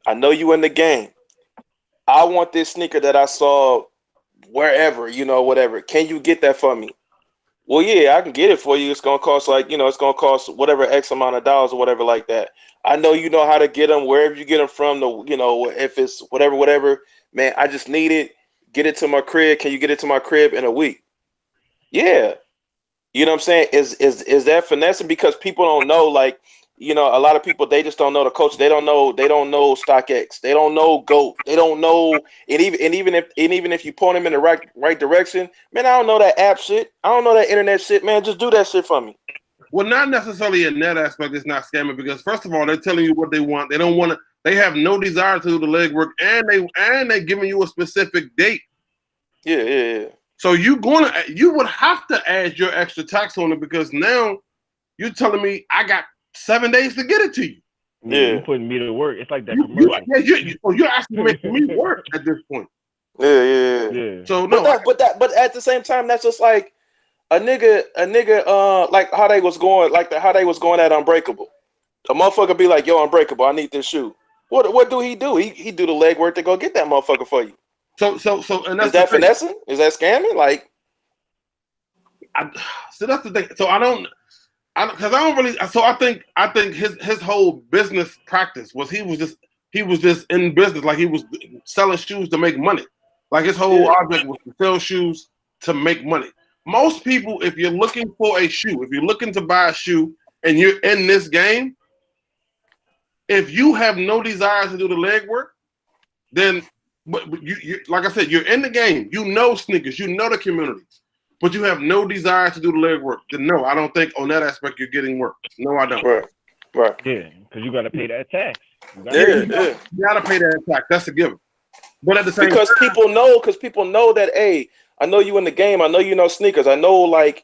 I know you in the game. I want this sneaker that I saw wherever, whatever. Can you get that for me?" Well, yeah, I can get it for you. It's gonna cost it's gonna cost whatever X amount of dollars or whatever like that. I know you know how to get them wherever you get them from. If it's whatever, man, I just need it. Get it to my crib. Can you get it to my crib in a week? Yeah, you know what I'm saying? Is that finessing? Because people don't know, like, a lot of people, they just don't know the culture. They don't know StockX. They don't know GOAT. They don't know, and even if you point them in the right direction, man, I don't know that app shit. I don't know that internet shit, man. Just do that shit for me. well, not necessarily in that aspect. It's not scamming because first of all, they're telling you what they want. They don't want to. They have no desire to do the legwork, and they're giving you a specific date. Yeah. So you would have to add your extra tax on it because now you're telling me I got 7 days to get it to you. You putting me to work. It's like that You, commercial. you're actually making me work at this point. Yeah. So But no, but at the same time, that's just like a nigga, like how they was going, how they was going at Unbreakable. A motherfucker be like, "Yo, Unbreakable, I need this shoe." What do? He do the legwork to go get that motherfucker for you. So, and that's Is that finessing? Is that scamming? Like, so that's the thing. So I don't really. So I think his whole business practice was he was just in business, like he was selling shoes to make money. Like his whole object was to sell shoes to make money. Most people, if you're looking for a shoe, if you're looking to buy a shoe, and you're in this game, if you have no desire to do the legwork, then but you like I said, you're in the game. You know sneakers, you know the community, but you have no desire to do the legwork. Then no, I don't think on that aspect you're getting work. No, I don't. Right. Yeah, because you got to pay that tax. You gotta pay that tax. That's a given. But at the same because time, people know that, hey, I know you in the game. I know you know sneakers. I know, like,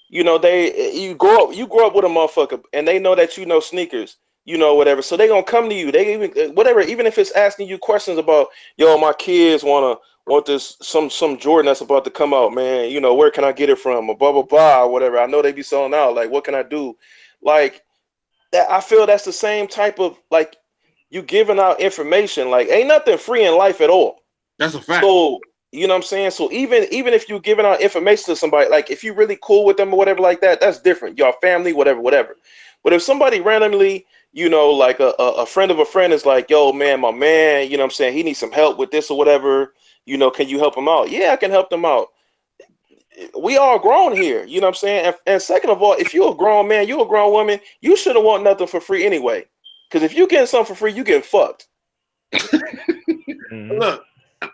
you know, you grow up with a motherfucker, and they know that you know sneakers. You know, whatever. So they gonna come to you. They even if it's asking you questions about, yo, my kids want this some Jordan that's about to come out, man. You know, where can I get it from? Or blah blah blah, or whatever. I know they be selling out. Like, what can I do? Like that. I feel that's the same type of, like, you giving out information. Like, ain't nothing free in life at all. That's a fact. So you know what I'm saying. So even if you giving out information to somebody, like if you really cool with them or whatever like that, that's different. Y'all family, whatever. But if somebody randomly, you know, like a friend of a friend is like, yo, man, my man, you know what I'm saying, he needs some help with this or whatever, you know, can you help him out? Yeah, I can help them out. We all grown here, you know what I'm saying? And second of all, if you're a grown man, you're a grown woman, you shouldn't want nothing for free anyway. Because if you getting something for free, you getting fucked. Look,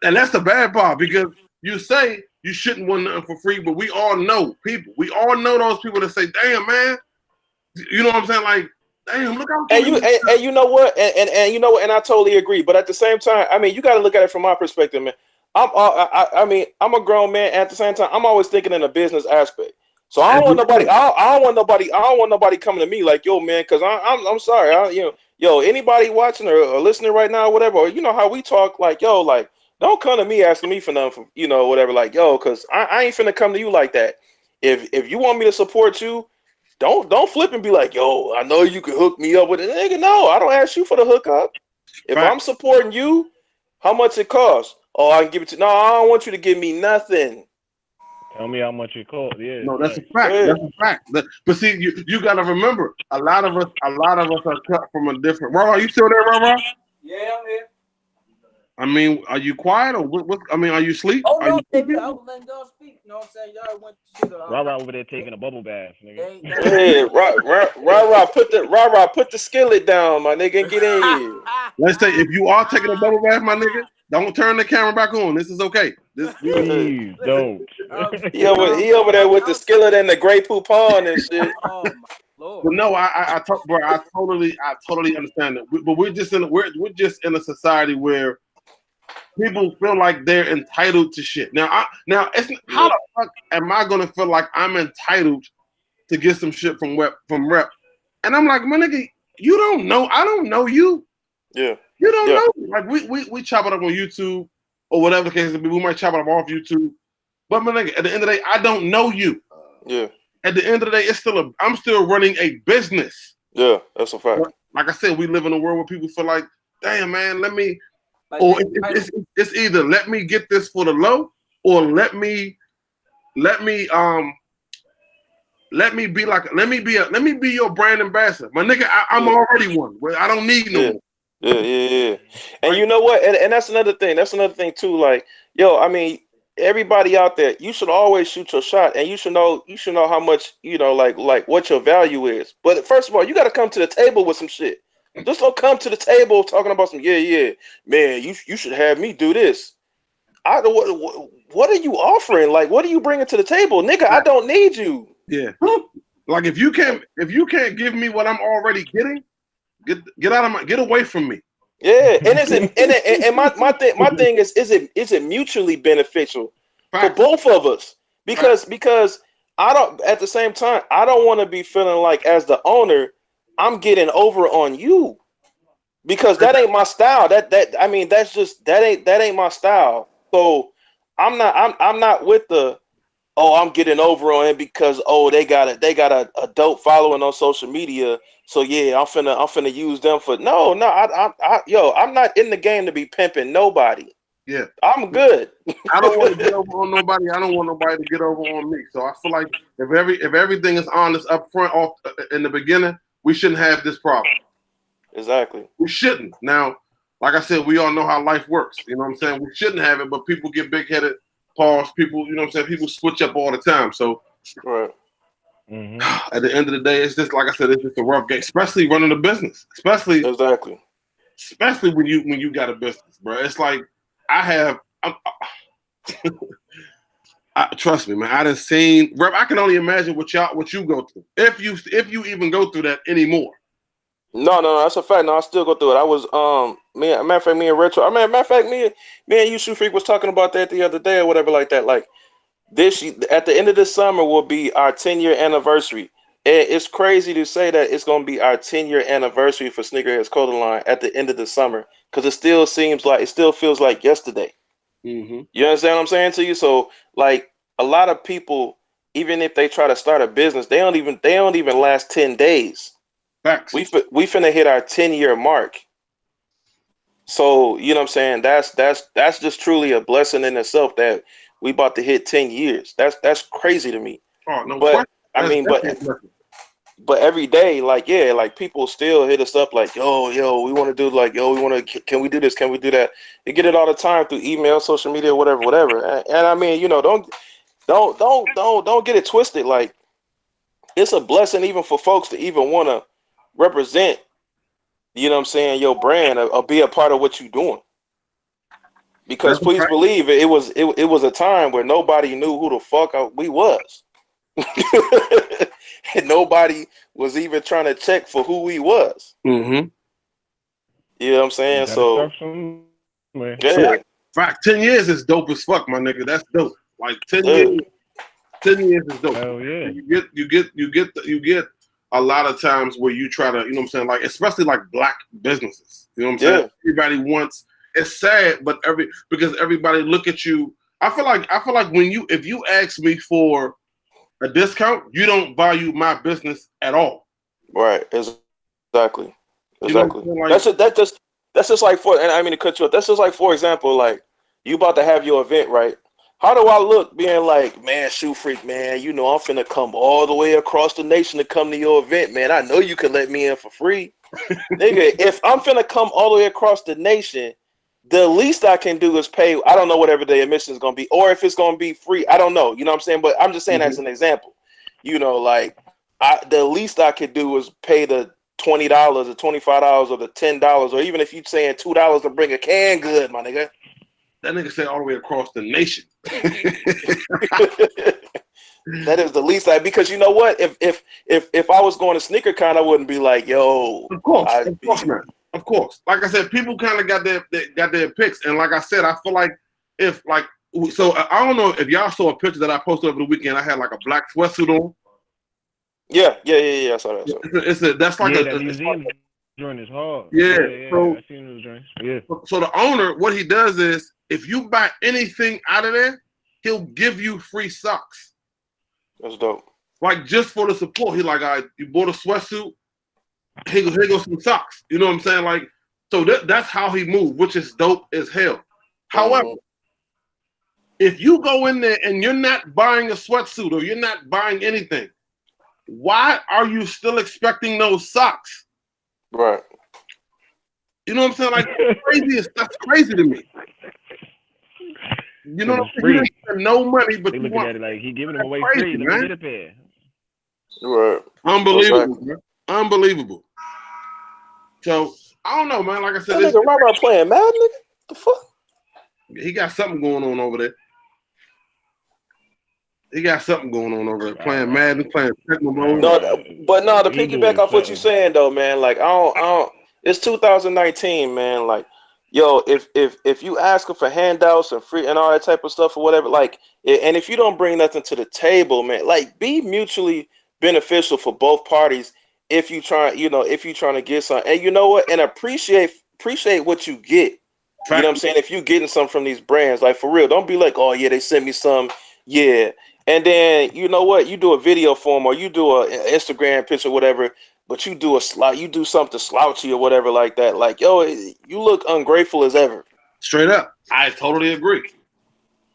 and that's the bad part, because you say you shouldn't want nothing for free, but we all know people. We all know those people that say, damn, man, you know what I'm saying? Like, damn, look how. And you know what? And you know what? And I totally agree. But at the same time, I mean, you got to look at it from my perspective, man. I mean, I'm a grown man. At the same time, I'm always thinking in a business aspect. So I don't want nobody. I don't want nobody coming to me like, yo, man, because I'm sorry. Yo, anybody watching or listening right now, or whatever, or you know how we talk, like, yo, like, don't come to me asking me for nothing, you know, whatever, like, yo, because I ain't finna come to you like that. If you want me to support you, don't flip and be like, yo, I know you can hook me up with it. Nigga, no, I don't ask you for the hookup. If I'm supporting you, how much it costs? Oh, I can give it to. No, I don't want you to give me nothing. Tell me how much it costs. Yeah. No, that's a fact. Yeah. That's a fact. But see, you got to remember, a lot of us are cut from a different. Rara, are you still there, Rara? Yeah, I'm here. I mean, are you quiet or what? I mean, are you asleep? Oh no, I was letting y'all speak. You know what I'm saying? Y'all went to the. Rara over there taking a bubble bath, nigga. Hey, Rara, put the skillet down, my nigga, and get in here. Let's say if you are taking a bubble bath, my nigga, don't turn the camera back on. This is okay. Please don't. He over there with the skillet and the Grey Poupon and shit. Oh my Lord. But no, I totally understand that. But we're just in a society where people feel like they're entitled to shit. Now it's how the fuck am I gonna feel like I'm entitled to get some shit from rep? And I'm like, my nigga, you don't know. I don't know you. Yeah. You don't know. Like we chop it up on YouTube or whatever the case may be. We might chop it up off YouTube. But my nigga, at the end of the day, I don't know you. Yeah. At the end of the day, I'm still running a business. Yeah, that's a fact. But like I said, we live in a world where people feel like, damn, man, let me. Or it's either let me get this for the low, or let me be your brand ambassador. My nigga, I'm already one. I don't need no more. Yeah. And you know what? And that's another thing. That's another thing too. Like, yo, I mean, everybody out there, you should always shoot your shot, and you should know how much, you know, like what your value is. But first of all, you got to come to the table with some shit. Just don't come to the table talking about some man. You should have me do this. What are you offering? Like, what are you bringing to the table, nigga? I don't need you. Yeah. Like if you can't give me what I'm already getting, get away from me. Yeah, and my thing is it mutually beneficial for both of us? Because I don't, at the same time, I don't want to be feeling like as the owner I'm getting over on you. because that ain't my style. I mean, that's just that ain't my style. So I'm not with the I'm getting over on it because they got a dope following on social media. So yeah, I'm finna use them for I'm not in the game to be pimping nobody. Yeah, I'm good. I don't want to get over on nobody. I don't want nobody to get over on me. So I feel like if everything is honest up front off in the beginning, we shouldn't have this problem. Exactly. We shouldn't. Now, like I said, we all know how life works. You know what I'm saying? We shouldn't have it, but people get big-headed. Pause. People, you know what I'm saying? People switch up all the time. So right. At the end of the day, it's just like I said, it's just a rough game, especially running a business. Especially when you got a business, bro. It's like trust me, man. I done seen. I can only imagine what you go through if you even go through that anymore. No, that's a fact. No, I still go through it. I was me and Retro. Matter of fact, me and you Shoe Freak was talking about that the other day or whatever like that. Like this at the end of this summer will be our 10-year anniversary. It's crazy to say that it's gonna be our 10-year anniversary for Sneakerheads Clothing Line at the end of the summer because it still feels like yesterday. Mm-hmm. You understand what I'm saying to you? So like a lot of people, even if they try to start a business, they don't even last 10 days. Facts. We finna hit our 10-year mark. So, you know what I'm saying? That's just truly a blessing in itself that we about to hit 10 years. That's crazy to me. Oh, no but question. I mean, but every day, like, yeah, like people still hit us up like, yo, we want to do like, can we do this? Can we do that? You get it all the time through email, social media, whatever. And I mean, you know, don't get it twisted. Like, it's a blessing even for folks to even want to represent, you know what I'm saying, your brand or be a part of what you're doing. Because please believe it was a time where nobody knew who the fuck we was. And nobody was even trying to check for who we was. Mm-hmm. You know what I'm saying? So yeah. Fact, 10 years is dope as fuck, my nigga. That's dope. Like 10 years. 10 years is dope. Hell yeah. You get a lot of times where you try to, you know what I'm saying, like especially like black businesses. You know what I'm saying? Everybody wants. It's sad, but because everybody look at you. I feel like if you ask me for a discount, you don't value my business at all. Right. Exactly. You know what I'm saying? Like, that's just like and I mean to cut you off. That's just like, for example, like you about to have your event, right? How do I look being like, man, Shoe Freak, man, you know I'm finna come all the way across the nation to come to your event, man. I know you can let me in for free. Nigga, if I'm finna come all the way across the nation, the least I can do is pay, I don't know whatever the admission is going to be, or if it's going to be free, I don't know. You know what I'm saying? But I'm just saying as an example, you know, like the least I could do is pay the $20 or $25 or the $10, or even if you're saying $2 to bring a canned good, my nigga. That nigga say all the way across the nation. That is the least because you know what? If I was going to SneakerCon, I wouldn't be like, yo. Of course, man. Of course. Like I said, people kind of got their picks, and like I said, I feel like so I don't know if y'all saw a picture that I posted over the weekend. I had like a black sweatsuit on. Yeah. I saw that. That's like that museum joint is hard. Yeah. So, I seen those joints. Yeah. So the owner, what he does is, if you buy anything out of there, he'll give you free socks. That's dope. Like just for the support. He like, all right, you bought a sweatsuit. Here goes some socks. You know what I'm saying? Like, so that's how he moved, which is dope as hell. However, if you go in there and you're not buying a sweatsuit or you're not buying anything, why are you still expecting those socks? Right. You know what I'm saying? Like, that's crazy to me. You know what I'm saying? You didn't spend no money, but they you looking at it like he giving them away crazy, free. Man. Let me get a pair. Right. Unbelievable, man. Unbelievable. So I don't know, man. Like I said, that nigga Robert playing mad, nigga. The fuck? He got something going on over there. Playing Madden, playing Tecmo Bowl. No, to piggyback off what you're saying though, man. Like I don't. It's 2019, man. Like, yo, if you ask them for handouts and free and all that type of stuff or whatever, like, and if you don't bring nothing to the table, man, like, be mutually beneficial for both parties. if you try, if you trying to get something, and you know what, and appreciate what you get. You know what I'm saying? If you getting something from these brands, like for real, don't be like, oh yeah, they sent me some, yeah. And then you know what? You do a video for them, or you do an Instagram picture, whatever. But you do you do something slouchy or whatever like that. Like, yo, you look ungrateful as ever. Straight up, I totally agree.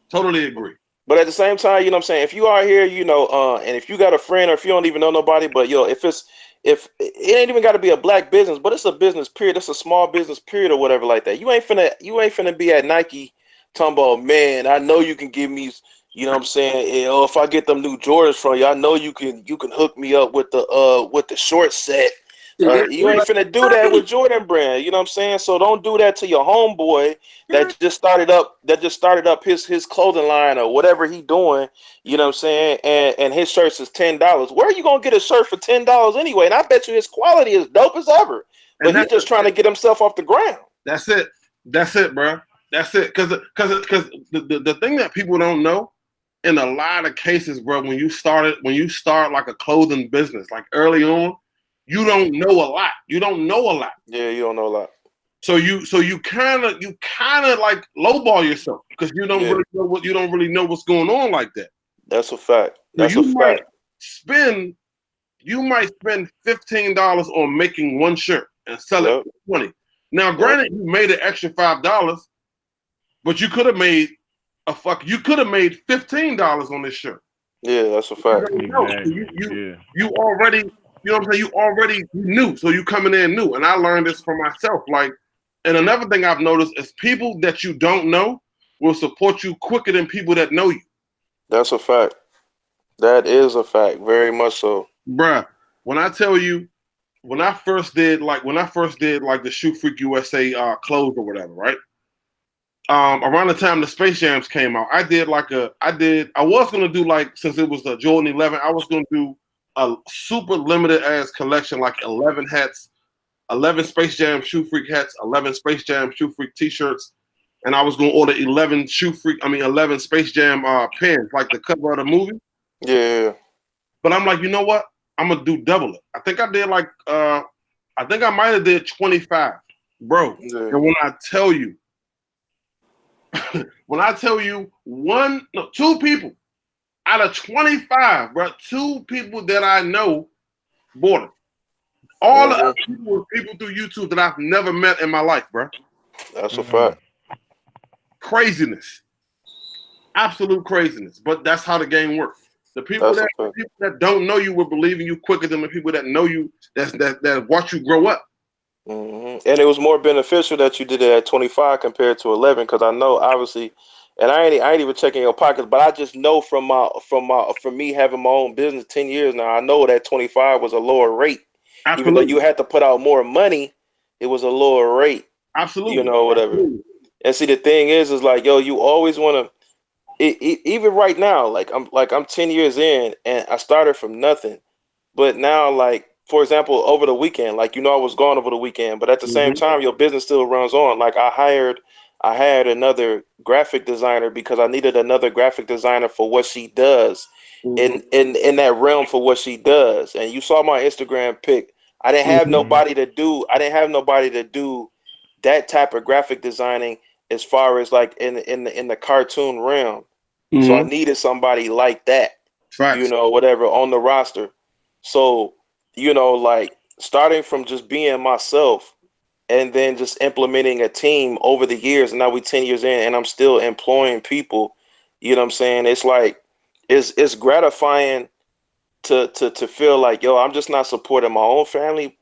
Totally agree. But at the same time, you know what I'm saying? If you are here, and if you got a friend, or if you don't even know nobody, but yo, if it ain't even got to be a black business, but it's a business period, it's a small business period or whatever like that. You ain't finna be at Nike talking about, man, I know you can give me, you know what I'm saying? If I get them new Jordans from you, I know you can hook me up with the short set. You ain't finna do that with Jordan Brand, you know what I'm saying? So don't do that to your homeboy that just started up his clothing line or whatever he doing, you know what I'm saying? And his shirts is $10. Where are you gonna get a shirt for $10 anyway? And I bet you his quality is dope as ever. But he's just trying to get himself off the ground. That's it, bro. That's it. Because the thing that people don't know, in a lot of cases, bro, when you start like a clothing business, like early on, you don't know a lot. You don't know a lot. Yeah, you don't know a lot. So you kind of like lowball yourself because you don't really know what's going on like that. That's a fact. That's a fact. You might spend $15 on making one shirt and sell it for $20. Now, granted, you made an extra $5, but you could have made $15 on this shirt. Yeah, that's a fact. You already. You know what I'm saying? You already knew, so you coming in new. And I learned this for myself. Like, and another thing I've noticed is people that you don't know will support you quicker than people that know you. That's a fact. That is a fact. Very much so. Bruh, when I tell you, when I first did like the Shoe Freak USA clothes or whatever, right? Around the time the Space Jams came out, I was gonna do, like, since it was the Jordan 11, I was gonna do a super limited ass collection, like 11 hats, 11 Space Jam Shoe Freak hats, 11 Space Jam Shoe Freak t-shirts, and I was gonna order 11 Space Jam pins, like the cover of the movie. Yeah. But I'm like, you know what? I'm gonna do double it. I think I did I think I might have did 25, bro. Yeah. And when I tell you, two people out of 25, bro, 2 people that I know bought it. All the other people were people through YouTube that I've never met in my life, bro. That's a fact. Craziness. Absolute craziness. But that's how the game works. The people that don't know you will believe in you quicker than the people that know you, that watch you grow up. Mm-hmm. And it was more beneficial that you did it at 25 compared to 11, because I know, obviously, and I ain't even checking your pockets, but I just know from me having my own business 10 years now, I know that 25 was a lower rate. Absolutely. Even though you had to put out more money, it was a lower rate. Absolutely. You know, whatever. Absolutely. And see, the thing is like, yo, you always want to, even right now, I'm 10 years in and I started from nothing, but now, like, for example, over the weekend, like, I was gone over the weekend, but at the same time, your business still runs on. Like, I hired another graphic designer because I needed another graphic designer for what she does in that realm for what she does. And you saw my Instagram pic. I didn't have nobody to do that type of graphic designing as far as like in the cartoon realm. So I needed somebody like that. Facts. Whatever on the roster. So, like, starting from just being myself and then just implementing a team over the years, and now we're 10 years in and I'm still employing people, you know what I'm saying? It's like, it's gratifying to feel like, yo, I'm just not supporting my own family,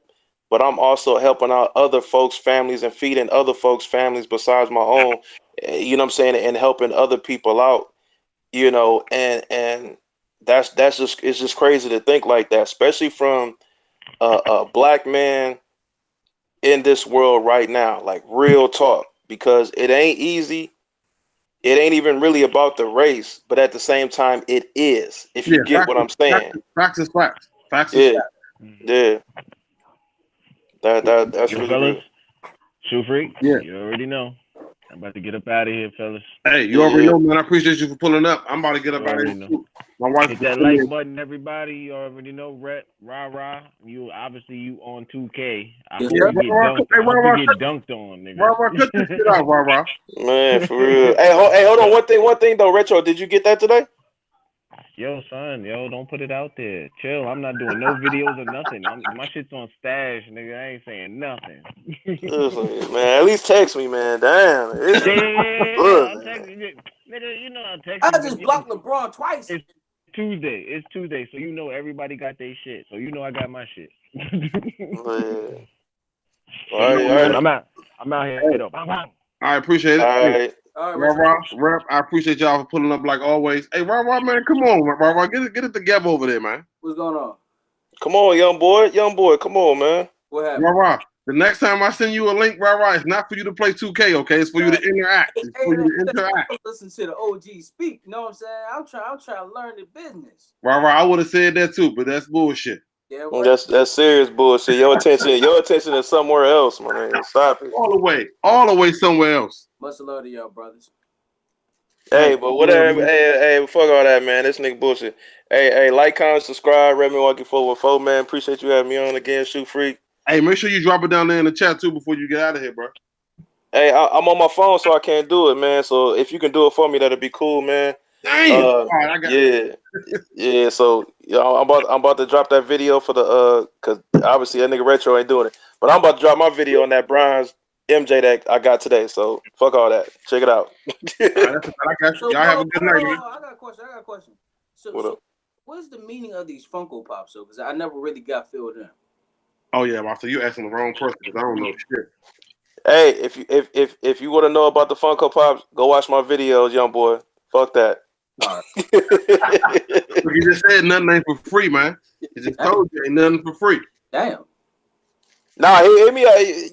but I'm also helping out other folks' families and feeding other folks' families besides my own, you know what I'm saying? And helping other people out, and it's just crazy to think like that, especially from a black man in this world right now, like, real talk, because it ain't easy. It ain't even really about the race, but at the same time, it is. If you get what I'm saying. Facts is facts. Facts is facts. Yeah. That's really fellas. good. Shoe Freak. Yeah. You already know. I'm about to get up out of here, fellas. Hey, you already know, man. I appreciate you for pulling up. I'm about to get up out of here. My wife Hit that like button, everybody. You already know, Rep, rah. You obviously you on 2K. I Yes, hope sir. you get dunked. I hope you get dunked on, nigga. Rah, cut this shit out, rah. Man, for real. Hey, hold on. One thing though, Retro. Did you get that today? Yo, son, don't put it out there. Chill. I'm not doing no videos or nothing. My shit's on stash, nigga. I ain't saying nothing. Listen, man, at least text me, man. Damn. Yeah. I'll text you. Nigga, you know I'll text you. I just blocked LeBron twice. It's Tuesday. It's Tuesday, so you know everybody got their shit. So you know I got my shit. Man. All right. I'm out here though. Bang, bang. I appreciate it. All right. All right, Rah, Rep, I appreciate y'all for pulling up like always. Hey, Rah, man, come on, Rah, get it together over there, man. What's going on? Come on, young boy. Come on, man. What happened? Rah, the next time I send you a link, Rah, it's not for you to play 2K, okay? It's for you to interact. It's for you to interact. Listen to the OG speak. You know what I'm saying? I'm trying to learn the business. Rah, I would have said that too, but that's bullshit. Yeah, right. That's serious bullshit. Your attention is somewhere else, man. Stop it. All the way somewhere else. Much love to y'all, brothers. Hey, but whatever. Hey, fuck all that, man. This nigga bullshit. Hey, like, comment, subscribe. Remy Walkie 414, man. Appreciate you having me on again, Shoot Freak. Hey, make sure you drop it down there in the chat too before you get out of here, bro. Hey, I'm on my phone, so I can't do it, man. So if you can do it for me, that'd be cool, man. Damn. All right, I got it. Yeah. So I'm about to drop that video for the cause obviously that nigga Retro ain't doing it, but I'm about to drop my video on that Bronze MJ that I got today. So fuck all that. Check it out. All right, I got you. Y'all have a good night, man. I got a question. So what's the meaning of these Funko Pops? Because I never really got filled in. Oh yeah, so you asking the wrong person because I don't know shit. Hey, if you want to know about the Funko Pops, go watch my videos, young boy. Fuck that. All right. You just said nothing ain't for free, man. He just told you ain't nothing for free. Damn. Nah, hit me.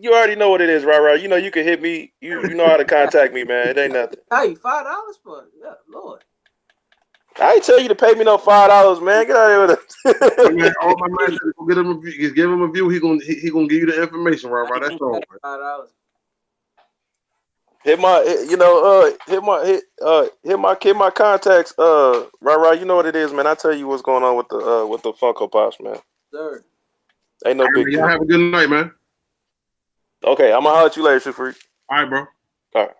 You already know what it is, right? You know you can hit me. You know how to contact me, man. It ain't nothing. Hey, $5 for yeah, Lord. I ain't tell you to pay me no $5, man. Get out of here with it. Man, all my man said, go get him a view. Give him a view. He gonna give you the information, right? That's all. Man. $5. Hit my contacts. Right. You know what it is, man. I tell you what's going on with the Funko Pops, man. Sir. Ain't no big deal. Y'all have a good night, man. Okay, I'm gonna holler at you later, Shoot Freak. All right, bro. All right.